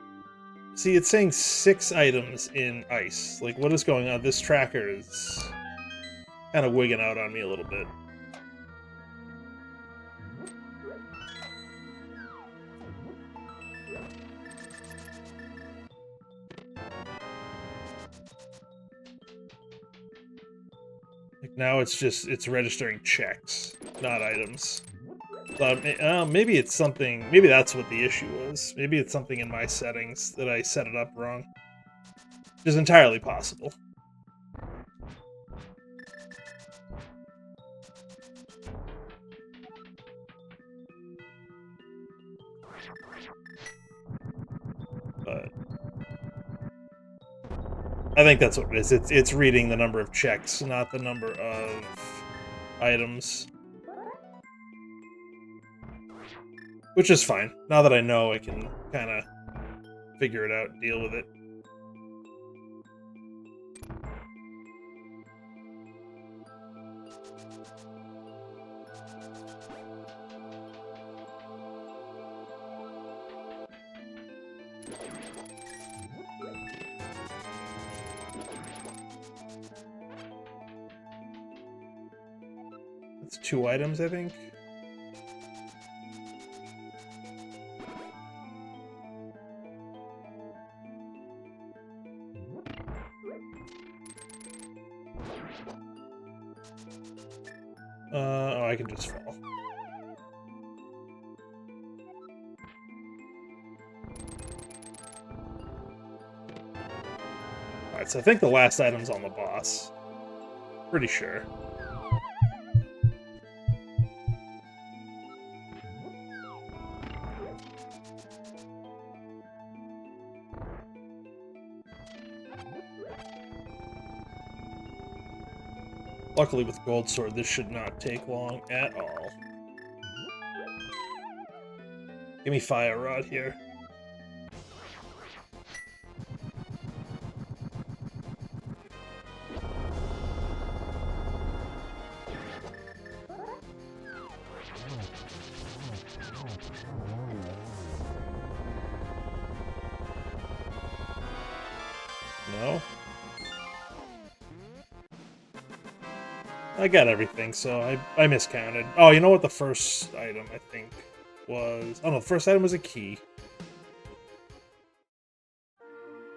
See, it's saying 6 items in Ice. Like, what is going on? This tracker is kind of wigging out on me a little bit. Now it's registering checks, not items. Maybe it's something, maybe that's what the issue was. Maybe it's something in my settings that I set it up wrong. Which is entirely possible. But I think that's what it is. It's reading the number of checks, not the number of items. Which is fine. Now that I know, I can kind of figure it out and deal with it. It's 2 items, I think. Oh, I can just fall. Alright, so I think the last item's on the boss. Pretty sure. Luckily with Gold Sword, this should not take long at all. Give me Fire Rod here. No? I got everything, so I miscounted. Oh, you know what the first item, I think, was... Oh no, the first item was a key.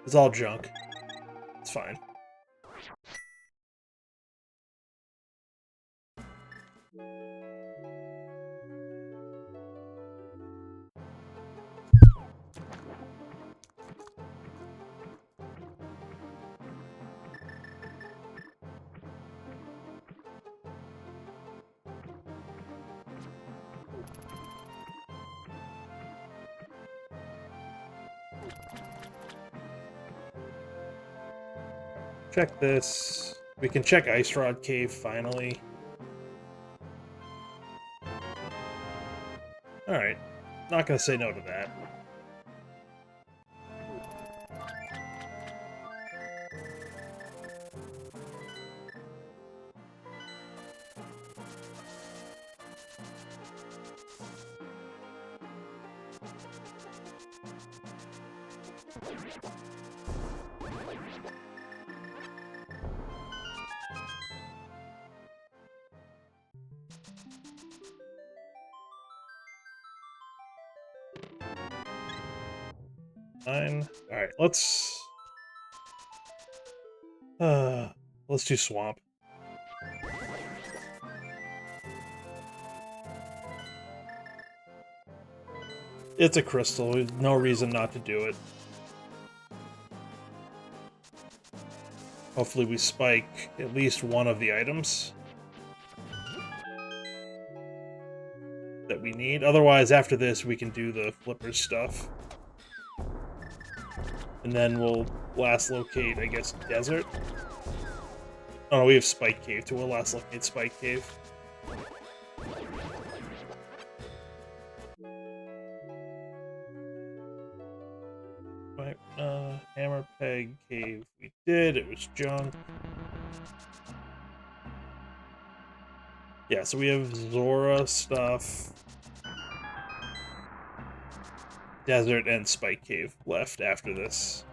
It's all junk. It's fine. Check this. We can check Ice Rod Cave, finally. Alright. Not gonna say no to that. Fine. Alright, let's do Swamp. It's a crystal, there's no reason not to do it. Hopefully we spike at least one of the items that we need. Otherwise, after this, we can do the flipper stuff. And then we'll last locate, I guess, Desert. Oh no, we have Spike Cave too. We'll last locate Spike Cave. Right, Hammer Peg Cave we did. It was junk. Yeah, so we have Zora stuff, Desert, and Spike Cave left after this.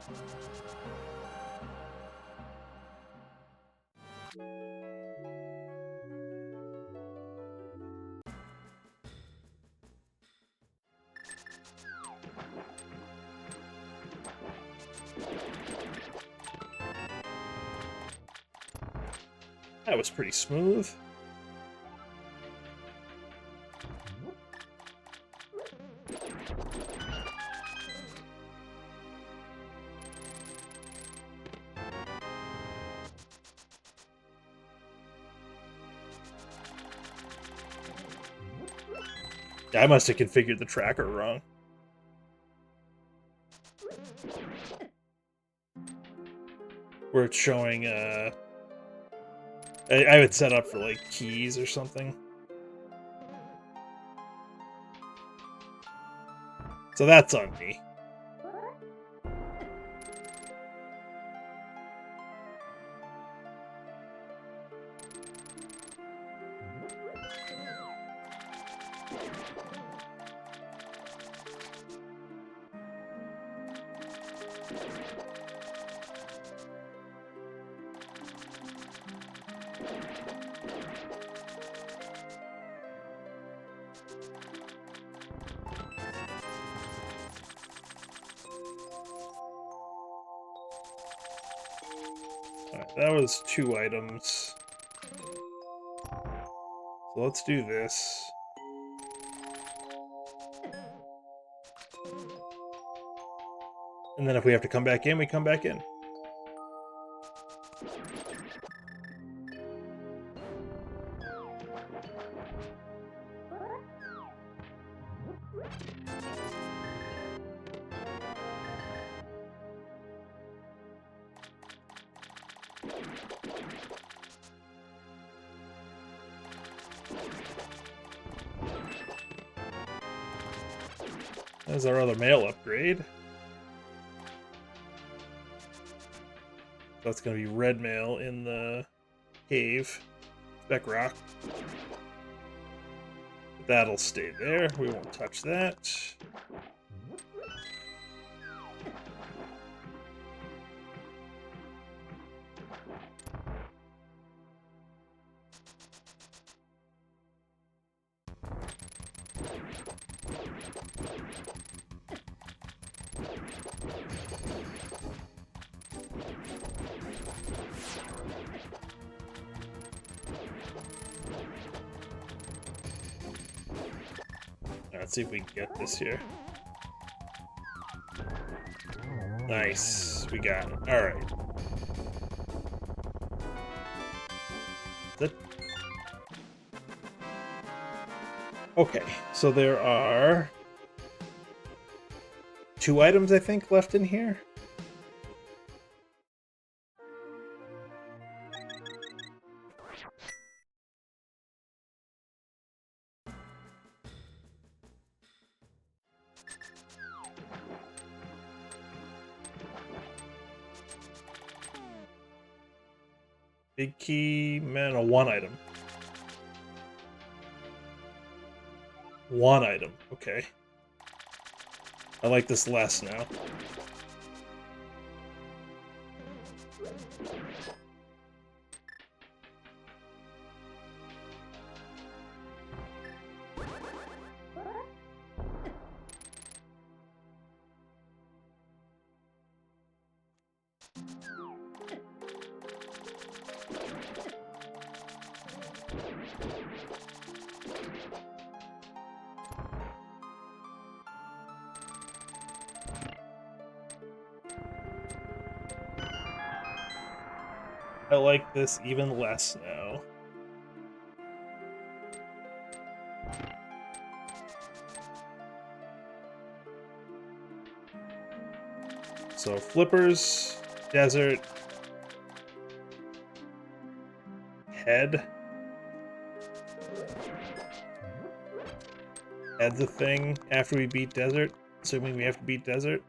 That was pretty smooth. Yeah, I must have configured the tracker wrong. Where it's showing, I would set up for, like, keys or something. So that's on me. Alright, that was 2 items. So let's do this. And then if we have to come back in, we come back in. There's our other mail upgrade. That's going to be red mail in the cave. Spec rock. That'll stay there. We won't touch that. Let's see if we can get this here. Nice. We got it. Alright. Okay, so there are 2 items, I think, left in here. Big key, man, a 1 item. 1 item, okay. I like this less now. I like this even less now. So flippers, desert, head. Head's a thing after we beat desert, assuming we have to beat desert.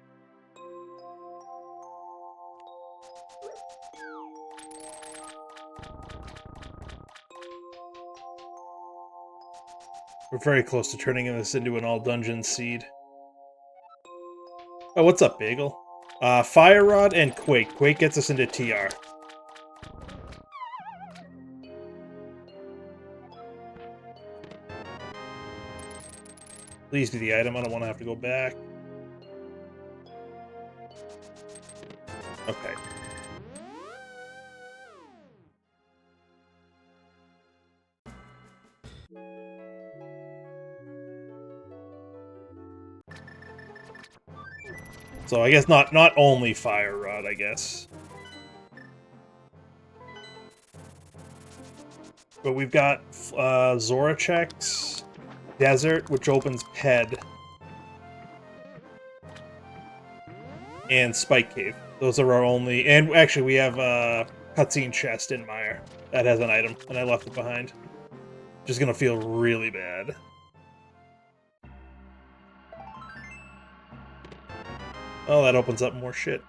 We're very close to turning this into an all-dungeon seed. Oh, what's up, Bagel? Fire Rod and Quake. Quake gets us into TR. Please be the item. I don't want to have to go back. Okay. So I guess not only Fire Rod, I guess. But we've got Zorachex, Desert, which opens Ped, and Spike Cave. Those are our only... And actually, we have a cutscene chest in Mire that has an item, and I left it behind. Just gonna feel really bad. Oh, that opens up more shit.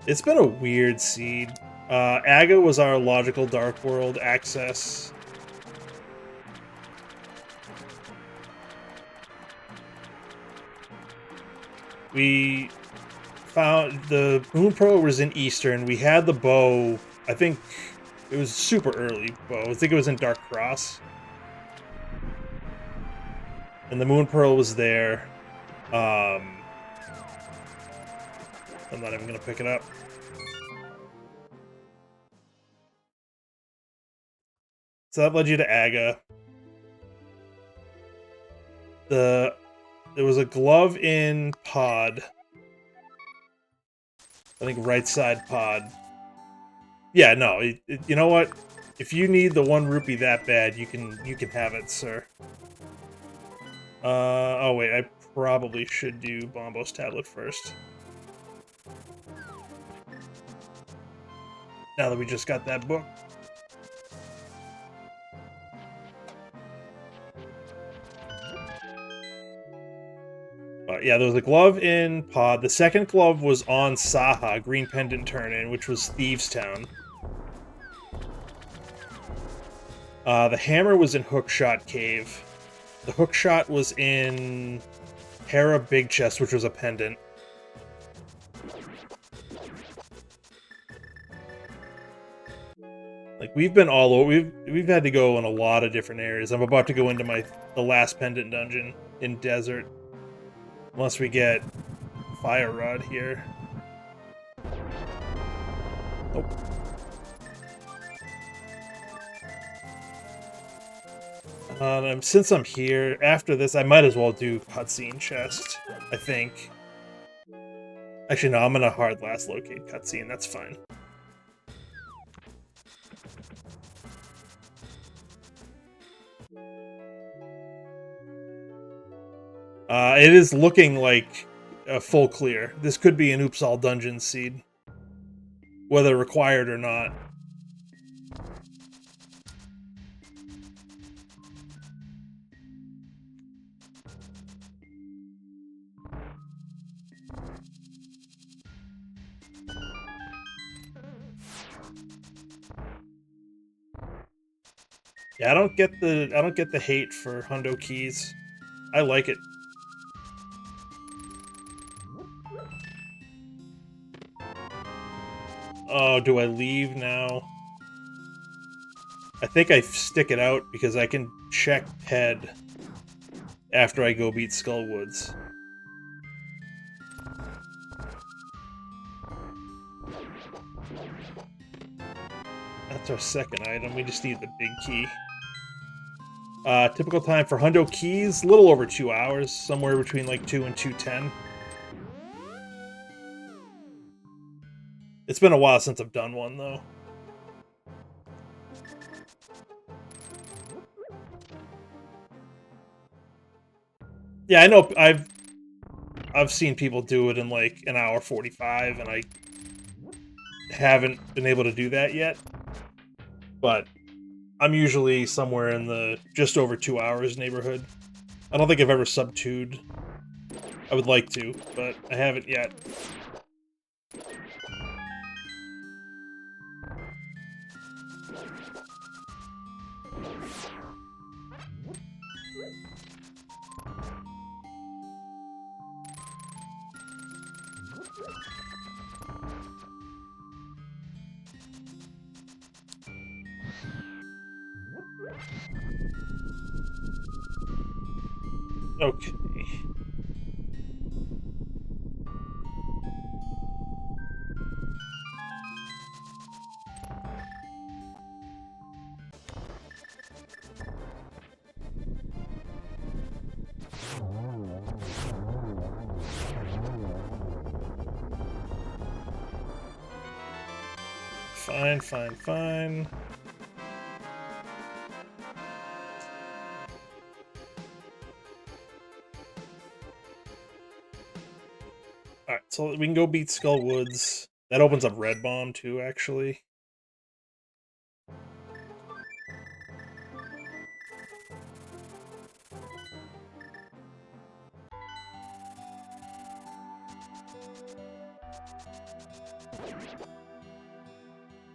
It's been a weird seed. Aga was our logical Dark World access. We found the Moon Pearl was in Eastern. We had the bow. I think it was super early bow. I think it was in Dark Cross. And the Moon Pearl was there. I'm not even gonna pick it up. So that led you to Aga. There was a glove in pod. I think right side pod. Yeah, no, you know what? If you need the 1 rupee that bad, you can have it, sir. Oh wait, I probably should do Bombos tablet first. Now that we just got that book. Yeah, there was a glove in pod. The second glove was on Saha, Green Pendant Turn-In, which was Thieves Town. The hammer was in Hookshot Cave. The hookshot was in Hera Big Chest, which was a pendant. Like, we've been all over. We've had to go in a lot of different areas. I'm about to go into the last pendant dungeon in Desert. Unless we get Fire Rod here. Nope. Since I'm here, after this, I might as well do Cutscene Chest, I think. Actually, no, I'm gonna hard last locate Cutscene, that's fine. It is looking like a full clear. This could be an Oops All Dungeon seed. Whether required or not. Yeah, I don't get the hate for Hundo Keys. I like it. Oh, do I leave now? I think I stick it out because I can check head after I go beat Skullwoods. That's our second item. We just need the big key. Typical time for Hundo Keys, a little over 2 hours, somewhere between like 2 and 2:10. It's been a while since I've done one, though. Yeah, I know. I've seen people do it in like an hour 45, and I haven't been able to do that yet. But I'm usually somewhere in the just over 2 hours neighborhood. I don't think I've ever sub-2'd. I would like to, but I haven't yet. Okay. Fine, fine, fine. Alright, so we can go beat Skullwoods. That opens up Red Bomb, too, actually.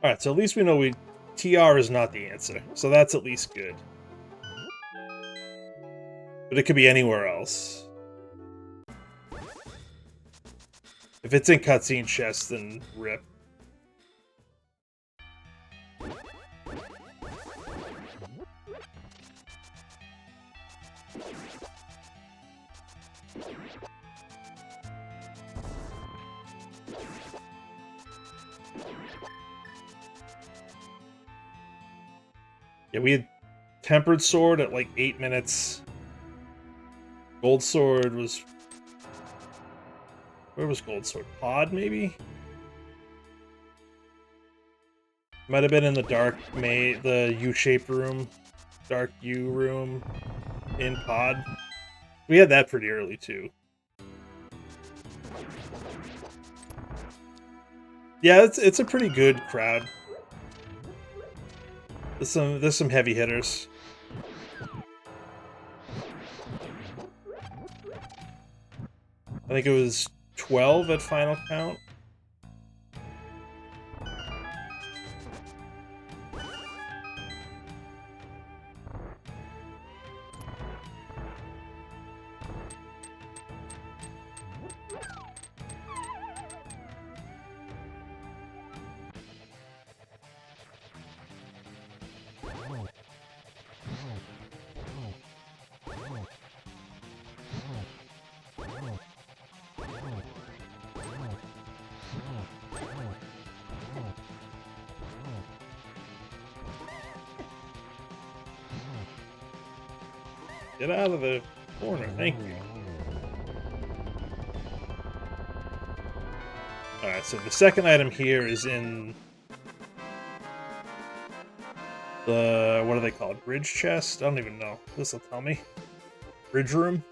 Alright, so at least we know TR is not the answer. So that's at least good. But it could be anywhere else. If it's in cutscene chest, then rip. Yeah, we had Tempered Sword at like 8 minutes. Gold Sword was... Where was Gold Sword? Pod, maybe? Might have been in the the U-shaped room. Dark U room. In Pod. We had that pretty early, too. Yeah, it's a pretty good crowd. There's some heavy hitters. I think it was 12 at final count. Get out of the corner, thank you. Alright, so the second item here is in the, what are they called? Bridge chest? I don't even know. This'll tell me. Bridge room?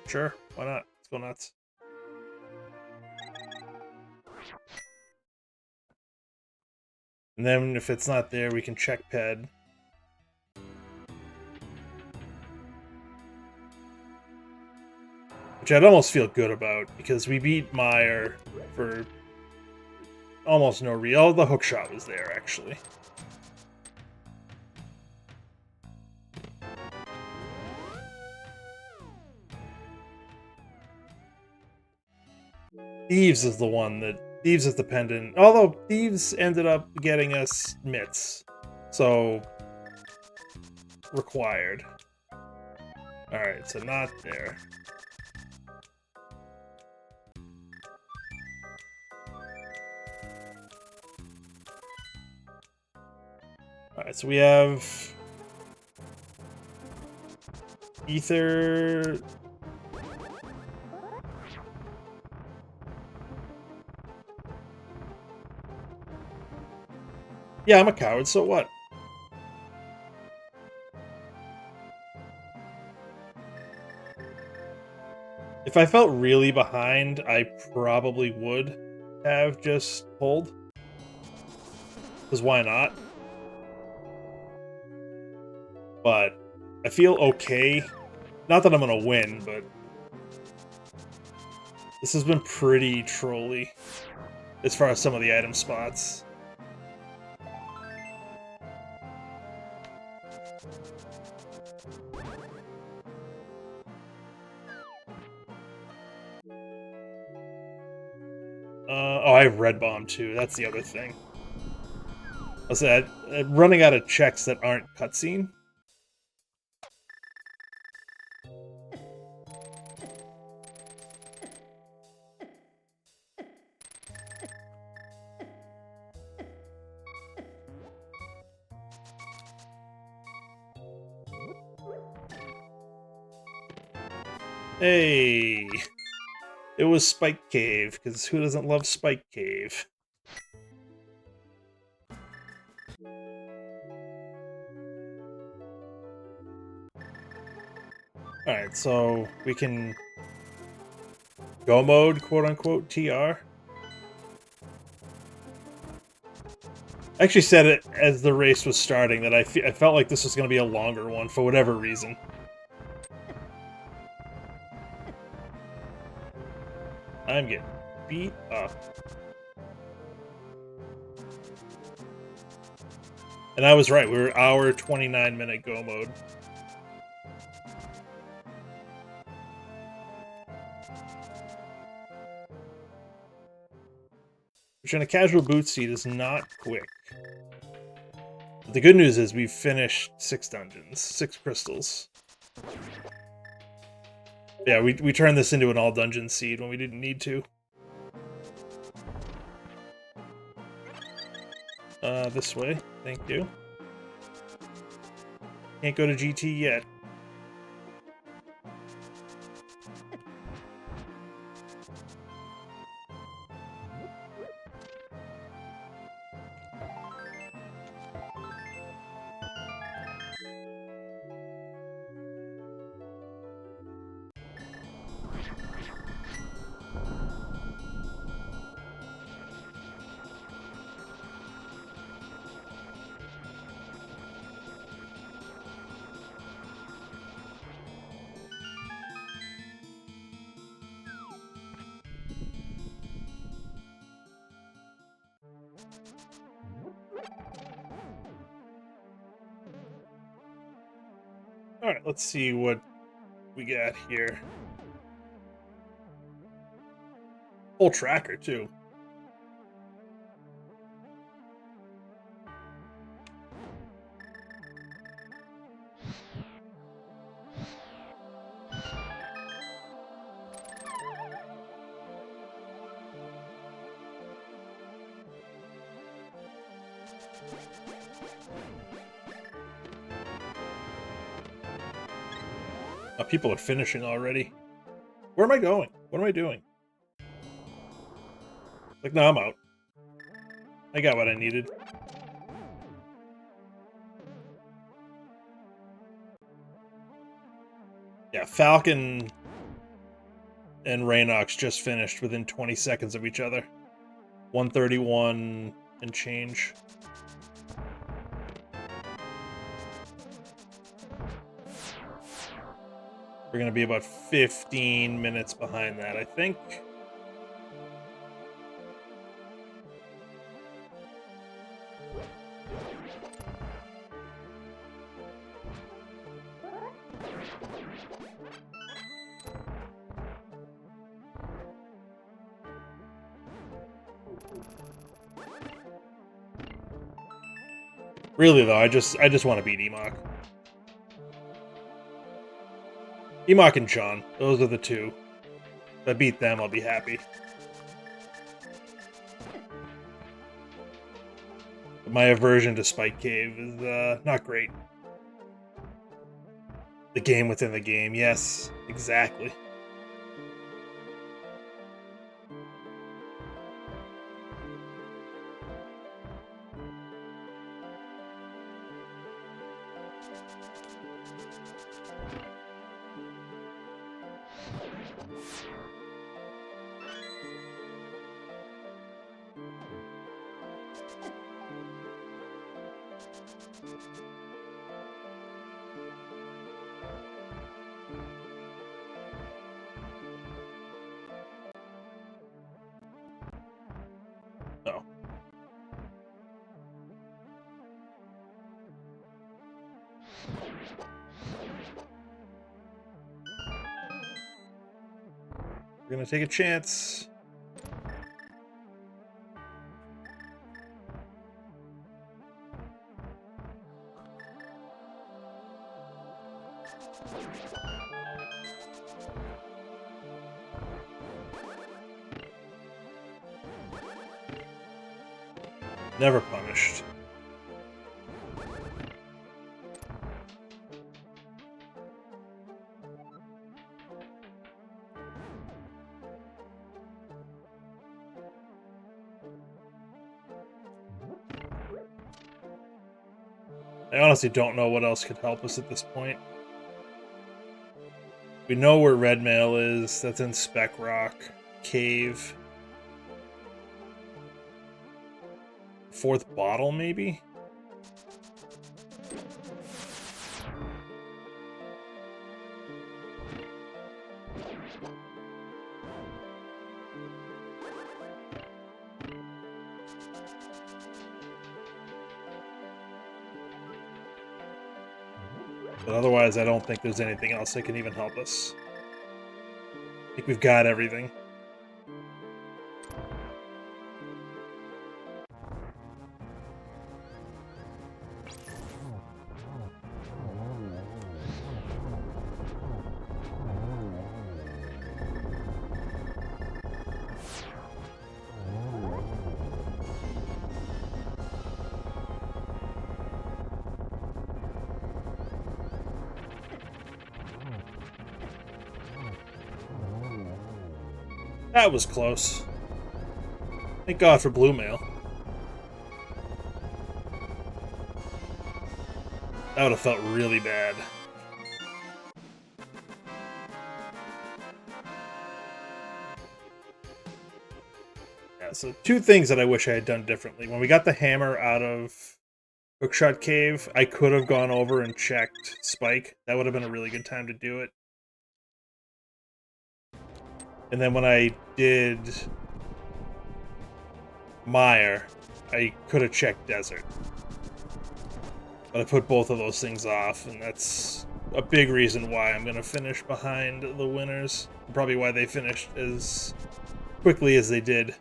Sure, why not? Let's go nuts. And then if it's not there, we can check ped. Which I'd almost feel good about, because we beat Meyer for almost no reason. Oh, the hookshot was there, actually. Thieves is the one that... Thieves is the pendant. Although, Thieves ended up getting us mitts. So... required. Alright, so not there. Alright, so we have... Ether... Yeah, I'm a coward, so what? If I felt really behind, I probably would have just pulled. Because why not? But I feel okay. Not that I'm gonna win, but this has been pretty trolly as far as some of the item spots. Oh, I have Red Bomb too. That's the other thing. I said, running out of checks that aren't cutscene. Hey! It was Spike Cave, because who doesn't love Spike Cave? Alright, so we can go mode, quote-unquote, TR. I actually said it as the race was starting, that I felt like this was going to be a longer one, for whatever reason. I'm getting beat up. And I was right. We were hour 29-minute go mode. Which in a casual boot seat is not quick. But the good news is we've finished 6 dungeons, 6 crystals. Yeah, we turned this into an all dungeon seed when we didn't need to. This way. Thank you. Can't go to GT yet. Alright, let's see what we got here. Full tracker, too. People are finishing already. Where am I going? What am I doing? Like, no, I'm out. I got what I needed. Yeah, Falcon and Raynox just finished within 20 seconds of each other. 131 and change. We're going to be about 15 minutes behind that, I think. Really though, I just want to beat Emok. Emok and John, those are the two. If I beat them, I'll be happy. But my aversion to Spike Cave is not great. The game within the game, yes, exactly. Oh. We're gonna take a chance. Never punished. I honestly don't know what else could help us at this point. We know where Red Mail is. That's in Spec Rock Cave. 4th bottle, maybe? But otherwise, I don't think there's anything else that can even help us. I think we've got everything. That was close. Thank God for blue mail. That would have felt really bad. Yeah, so two things that I wish I had done differently. When we got the hammer out of Hookshot Cave, I could have gone over and checked Spike. That would have been a really good time to do it. And then when I did Mire, I could have checked Desert. But I put both of those things off, and that's a big reason why I'm going to finish behind the winners. Probably why they finished as quickly as they did.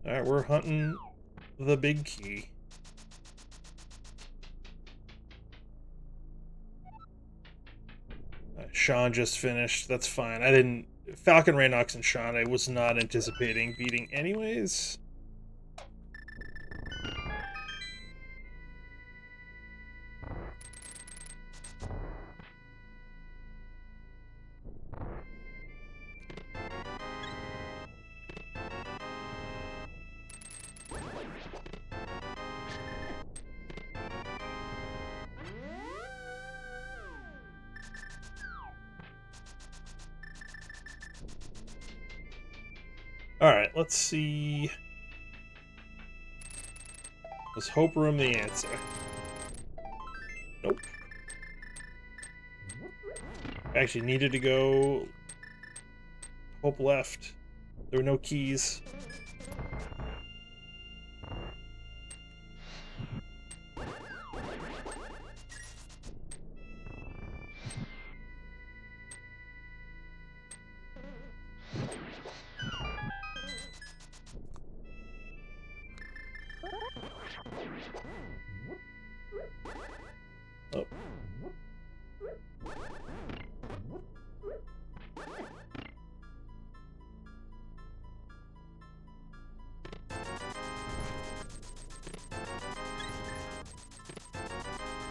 Alright, we're hunting the big key. Sean just finished. That's fine. I didn't... Falcon, Raynox, and Sean, I was not anticipating beating anyways. Alright, let's see. Was Hope Room the answer? Nope. Actually needed to go Hope left. There were no keys. Oh.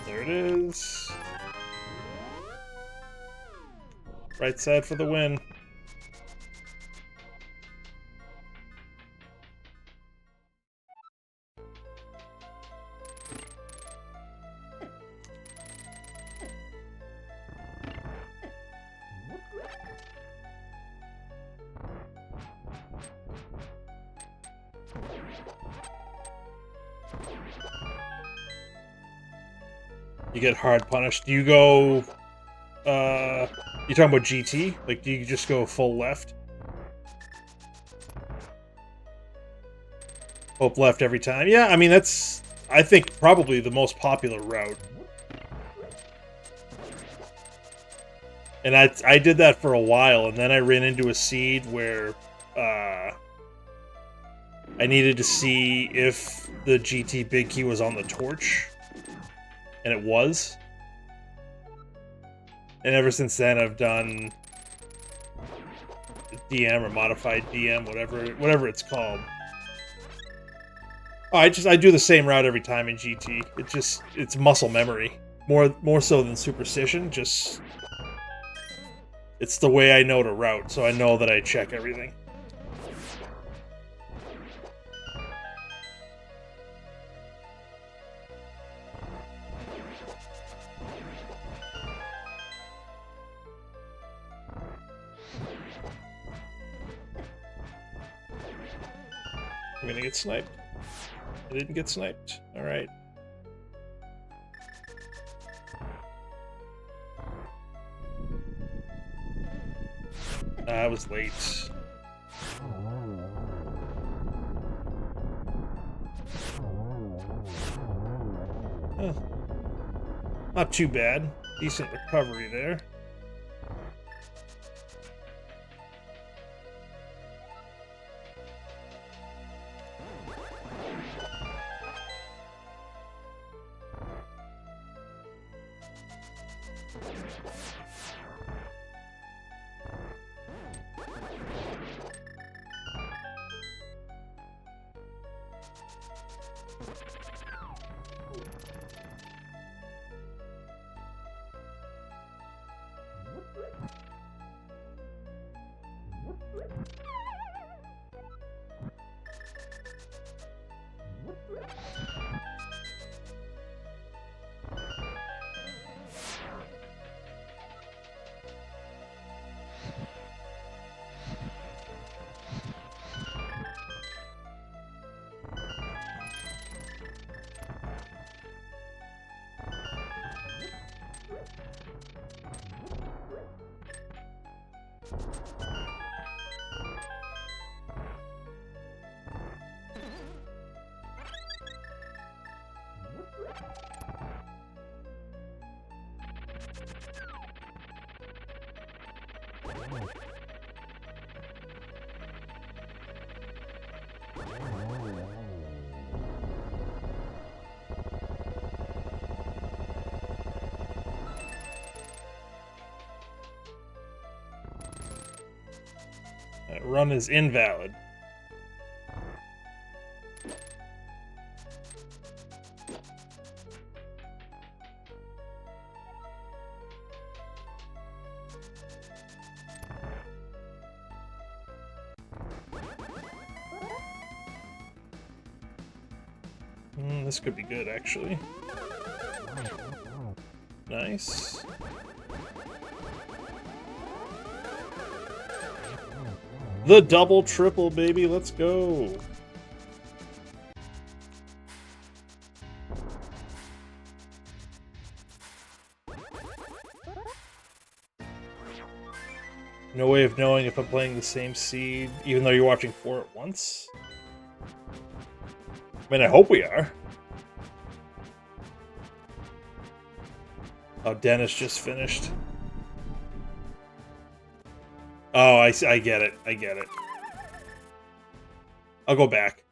There it is. Right side for the win. You get hard punished. Do you go, you talking about GT? Like, do you just go full left? Hope left every time? Yeah, I mean, that's, I think, probably the most popular route. And I did that for a while, and then I ran into a seed where, I needed to see if the GT Big Key was on the torch. And it was. And ever since then, I've done DM or modified DM, whatever it's called. Oh, I do the same route every time in GT. It's muscle memory, more so than superstition. Just it's the way I know to route, so I know that I check everything. I'm gonna get sniped. I didn't get sniped. All right. I was late. Oh. Not too bad. Decent recovery there. That run is invalid. This could be good, actually. Nice. The double triple, baby. Let's go. No way of knowing if I'm playing the same seed, even though you're watching 4 at once. I mean, I hope we are. Oh, Dennis just finished. Oh, I get it. I get it. I'll go back.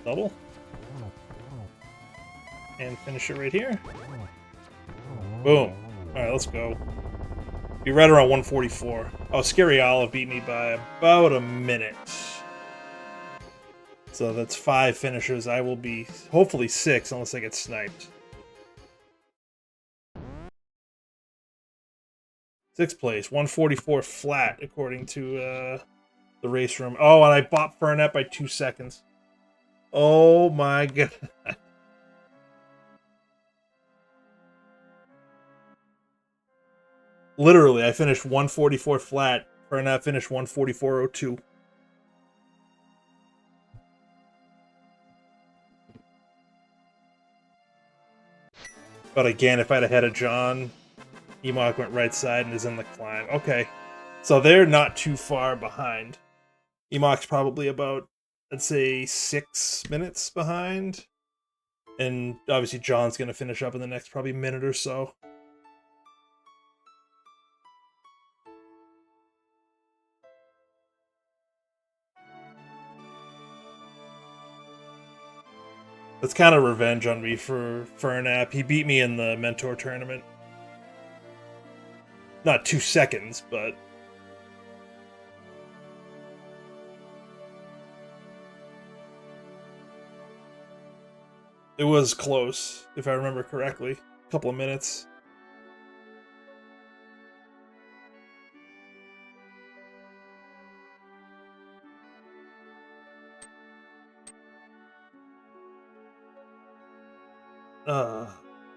Double. And finish it right here. Boom. Alright, let's go. Be right around 144. Oh, Scary Olive beat me by about a minute. So that's 5 finishers. I will be hopefully 6 unless I get sniped. 6th place, 144 flat according to the race room. Oh, and I bought Fernet by 2 seconds. Oh my god. Literally, I finished 144 flat. Fernet finished 144.02. But again, if I'd have had a John, Emok went right side and is in the climb. Okay. So they're not too far behind. Emok's probably about I'd say 6 minutes behind. And obviously John's going to finish up in the next probably minute or so. That's kind of revenge on me for Fernap. He beat me in the Mentor tournament. Not 2 seconds, but... it was close, if I remember correctly. A couple of minutes.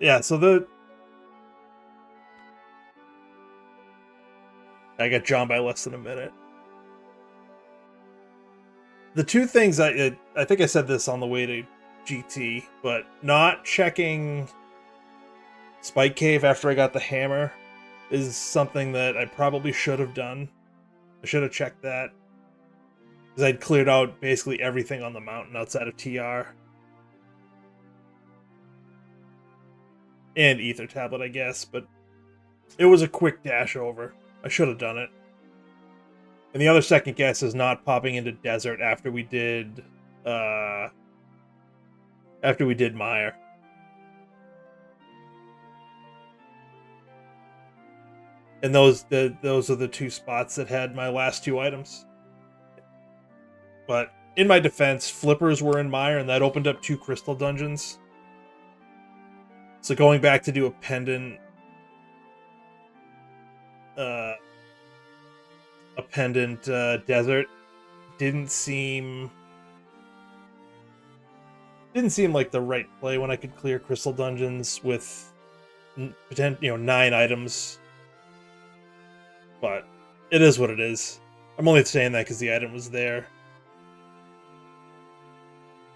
Yeah, so I got John by less than a minute. The two things I think I said this on the way to GT, but not checking Spike Cave after I got the hammer is something that I probably should have done. I should have checked that. Because I'd cleared out basically everything on the mountain outside of TR. And Ether Tablet, I guess, but it was a quick dash over. I should have done it. And the other second guess is not popping into Desert after we did Mire. And those are the two spots that had my last two items. But in my defense, flippers were in Mire, and that opened up 2 crystal dungeons. So going back to do a pendant, desert didn't seem like the right play when I could clear crystal dungeons with 9 items. But it is what it is. I'm only saying that because the item was there.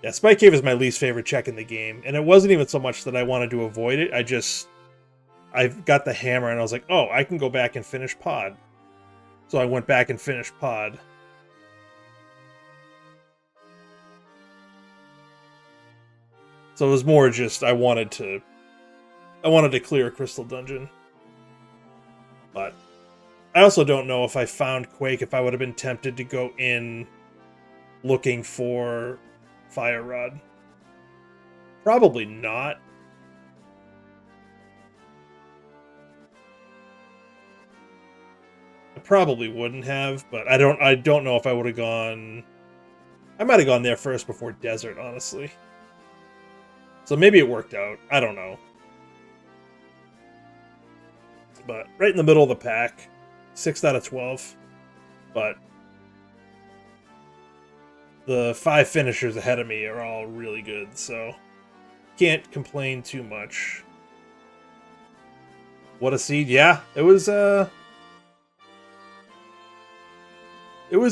Yeah, Spike Cave is my least favorite check in the game, and it wasn't even so much that I wanted to avoid it. I've got the hammer, and I was like, oh, I can go back and finish pod. So I went back and finished pod. So it was more just I wanted to clear a crystal dungeon. But I also don't know if I found Quake if I would have been tempted to go in looking for Fire Rod. Probably not. I probably wouldn't have, but I don't know if I would have gone. I might have gone there first before Desert, honestly. So maybe it worked out. I don't know. But right in the middle of the pack, 6 out of 12. But the 5 finishers ahead of me are all really good, so can't complain too much. What a seed. Yeah, it was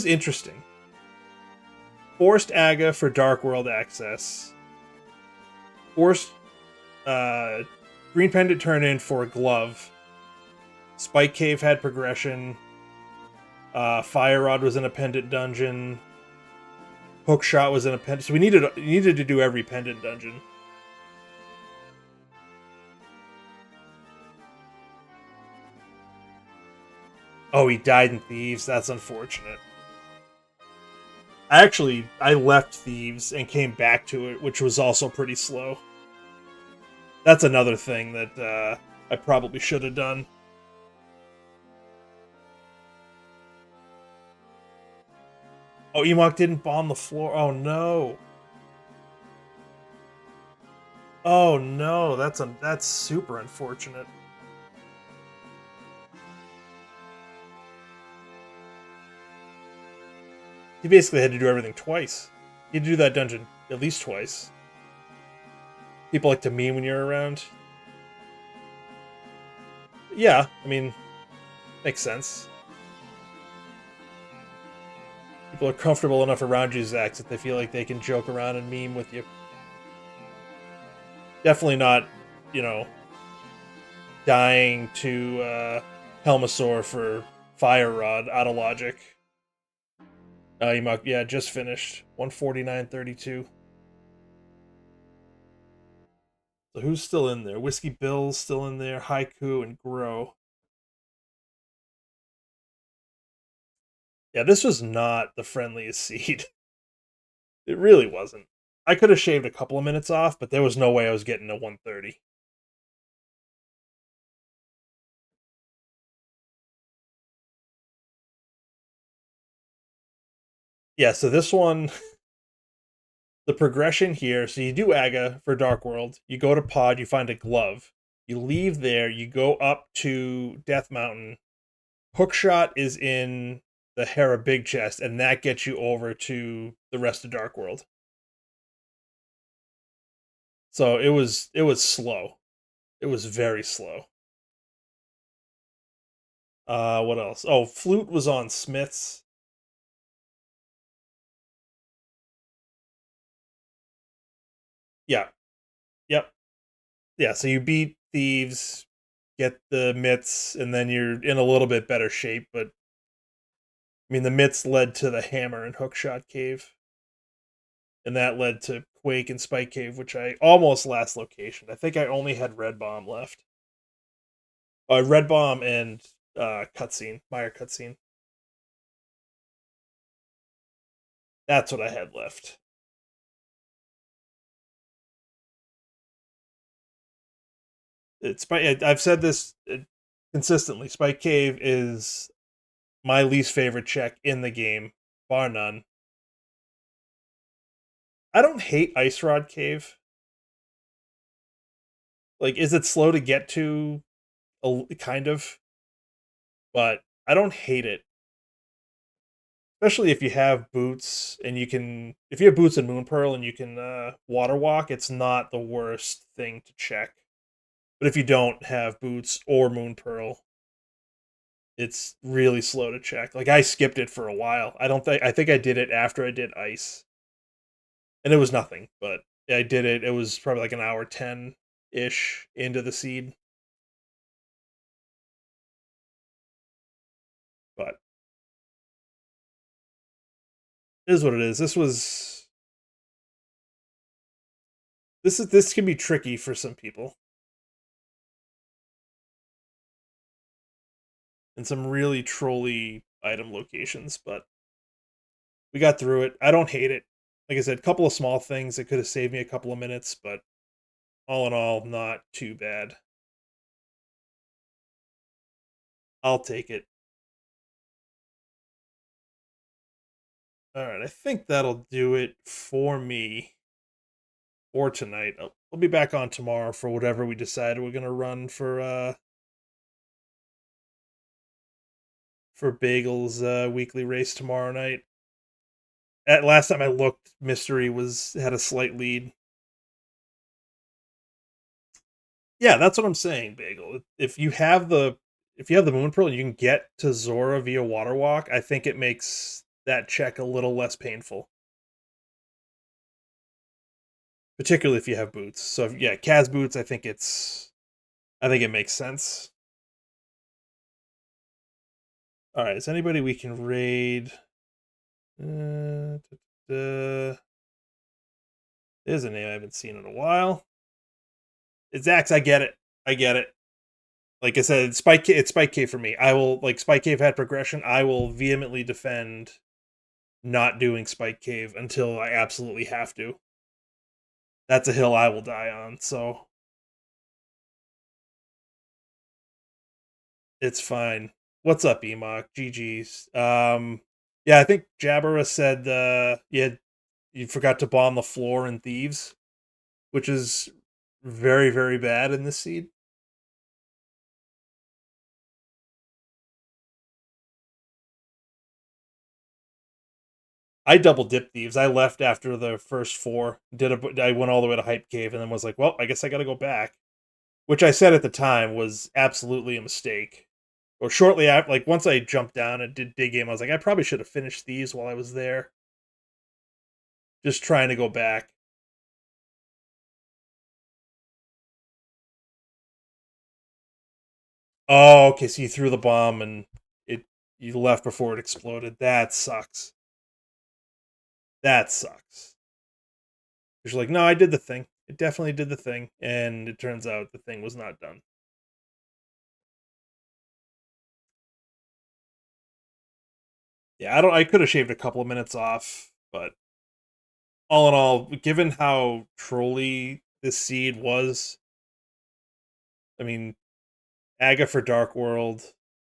interesting. Forced Aga for Dark World access. Forced Green Pendant turn in for a glove. Spike Cave had progression. Fire Rod was in a pendant dungeon. Hookshot was in a pendant. So we needed to do every pendant dungeon. Oh, he died in Thieves. That's unfortunate. I left Thieves and came back to it, which was also pretty slow. That's another thing that I probably should have done. Oh, Emok didn't bomb the floor. Oh no. Oh no, that's super unfortunate. He basically had to do everything twice. He had to do that dungeon at least twice. People like to meme when you're around. Yeah, I mean, makes sense. People are comfortable enough around you, Zach, that they feel like they can joke around and meme with you. Definitely not, dying to Helmasaur for Fire Rod out of logic. Yeah, just finished 149.32. So who's still in there? Whiskey Bill's still in there. Haiku and Grow. Yeah, this was not the friendliest seed. It really wasn't. I could have shaved a couple of minutes off, but there was no way I was getting a 130. Yeah, so this one, the progression here, so you do Aga for Dark World, you go to Pod, you find a glove. You leave there, you go up to Death Mountain. Hookshot is in the Hera Big Chest, and that gets you over to the rest of Dark World. So it was slow. It was very slow. What else? Oh, Flute was on Smith's. Yeah. Yep. Yeah, so you beat Thieves, get the mitts, and then you're in a little bit better shape, but I mean the mitts led to the hammer and hookshot cave. And that led to Quake and Spike Cave, which I almost last location. I think I only had Red Bomb left. Red Bomb and cutscene, Meyer cutscene. That's what I had left. I've said this consistently. Spike Cave is my least favorite check in the game, bar none. I don't hate Ice Rod Cave. Like, is it slow to get to? Kind of, but I don't hate it. Especially if you have boots and you can, if you have boots and Moon Pearl and you can water walk, it's not the worst thing to check. But if you don't have boots or Moon Pearl, it's really slow to check. Like I skipped it for a while. I think I did it after I did ice. And it was nothing, but I did it. It was probably like an hour 10 ish into the seed. But it is what it is. This can be tricky for some people. And some really trolly item locations, but we got through it. I don't hate it. Like I said, a couple of small things that could have saved me a couple of minutes, but all in all, not too bad. I'll take it. All right, I think that'll do it for me for tonight. I'll be back on tomorrow for whatever we decide we're gonna run for Bagel's weekly race tomorrow night. At last time I looked, Mystery was had a slight lead. Yeah, that's what I'm saying, Bagel. If you have the Moon Pearl and you can get to Zora via Water Walk, I think it makes that check a little less painful. Particularly if you have boots. So yeah, Kaz boots, I think it makes sense. Alright, is anybody we can raid? Da, da. There's a name I haven't seen in a while. It's Axe, I get it. I get it. Like I said, it's Spike Cave for me. I will like Spike Cave had progression. I will vehemently defend not doing Spike Cave until I absolutely have to. That's a hill I will die on, so it's fine. What's up, Emok? GG's. Yeah, I think Jabberah said you forgot to bomb the floor in Thieves, which is very, very bad in this seed. I double dipped Thieves. I left after the first four. I went all the way to Hype Cave and then was like, well, I guess I gotta go back. Which I said at the time was absolutely a mistake. Or shortly after, like once I jumped down and did Dig Game, I was like, I probably should have finished these while I was there. Just trying to go back. Oh, okay. So you threw the bomb and it you left before it exploded. That sucks. That sucks. You're like, no, I did the thing. It definitely did the thing, and it turns out the thing was not done. Yeah, I could have shaved a couple of minutes off, but all in all, given how trolly this seed was, I mean, Aga for Dark World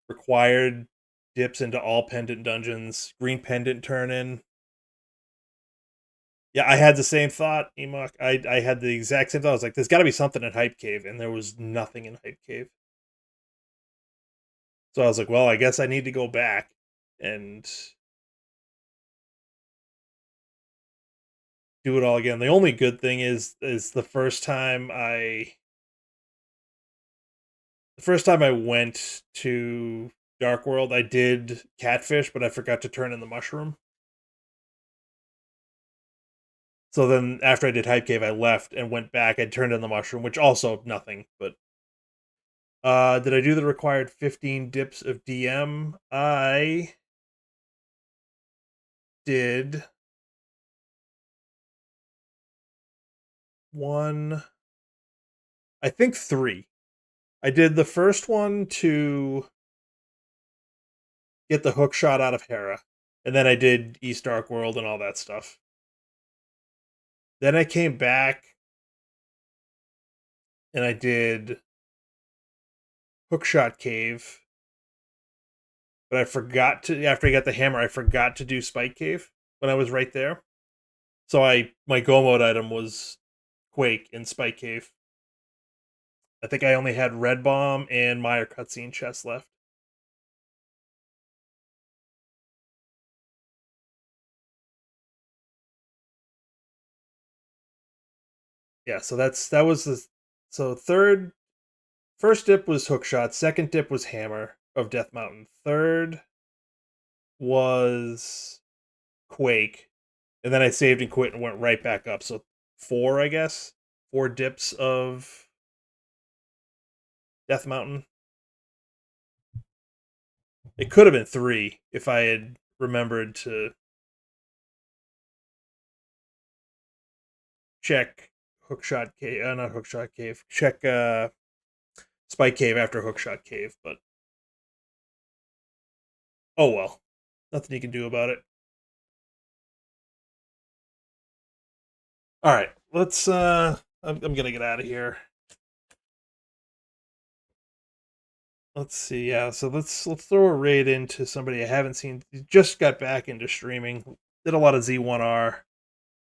required dips into all pendant dungeons, green pendant turn in. Yeah, I had the same thought, Emok. I had the exact same thought. I was like, there's got to be something in Hype Cave, and there was nothing in Hype Cave. So I was like, well, I guess I need to go back and do it all again. The only good thing is the first time I went to Dark World, I did catfish, but I forgot to turn in the mushroom. So then after I did Hype Cave, I left and went back. I turned in the mushroom, which also nothing, but did I do the required 15 dips of DM? I did one, I think three. I did the first one to get the hook shot out of Hera, and then I did East Dark World and all that stuff. Then I came back and I did Hookshot Cave, but I forgot to, after I got the hammer, I forgot to do Spike Cave when I was right there. So my go mode item was Quake in Spike Cave. I think I only had Red Bomb and Meyer cutscene chest left. Yeah, so that was the so first dip was Hookshot, second dip was Hammer of Death Mountain, third was Quake, and then I saved and quit and went right back up. So four, I guess, four dips of Death Mountain. It could have been three if I had remembered to check Hookshot Cave, not Hookshot Cave, check Spike Cave after Hookshot Cave, but oh well, nothing you can do about it. All right, let's. I'm gonna get out of here. Let's see. Yeah, so let's throw a raid into somebody I haven't seen. He just got back into streaming. Did a lot of Z1R,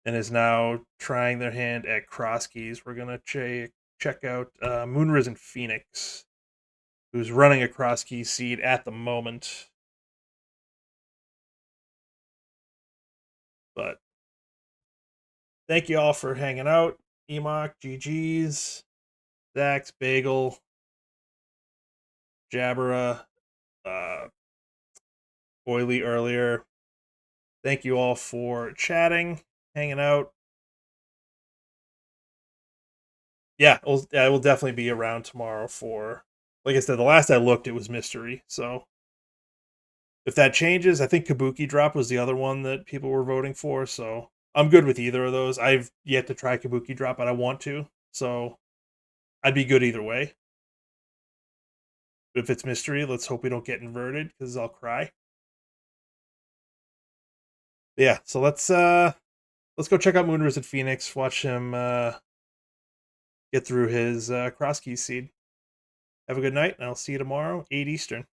and is now trying their hand at cross keys. We're gonna check out Moonrisen Phoenix, who's running a cross key seed at the moment. But thank you all for hanging out. Emok, GG's, Zax, Bagel, Jabra, uh, Oily earlier. Thank you all for chatting, hanging out. Yeah, I will definitely be around tomorrow for. Like I said, the last I looked, it was mystery. So if that changes, I think Kabuki Drop was the other one that people were voting for. So I'm good with either of those. I've yet to try Kabuki Drop, but I want to. So I'd be good either way. If it's mystery, let's hope we don't get inverted because I'll cry. Yeah, so let's go check out Moonrisen Phoenix. Watch him get through his cross key seed. Have a good night, and I'll see you tomorrow, 8 Eastern.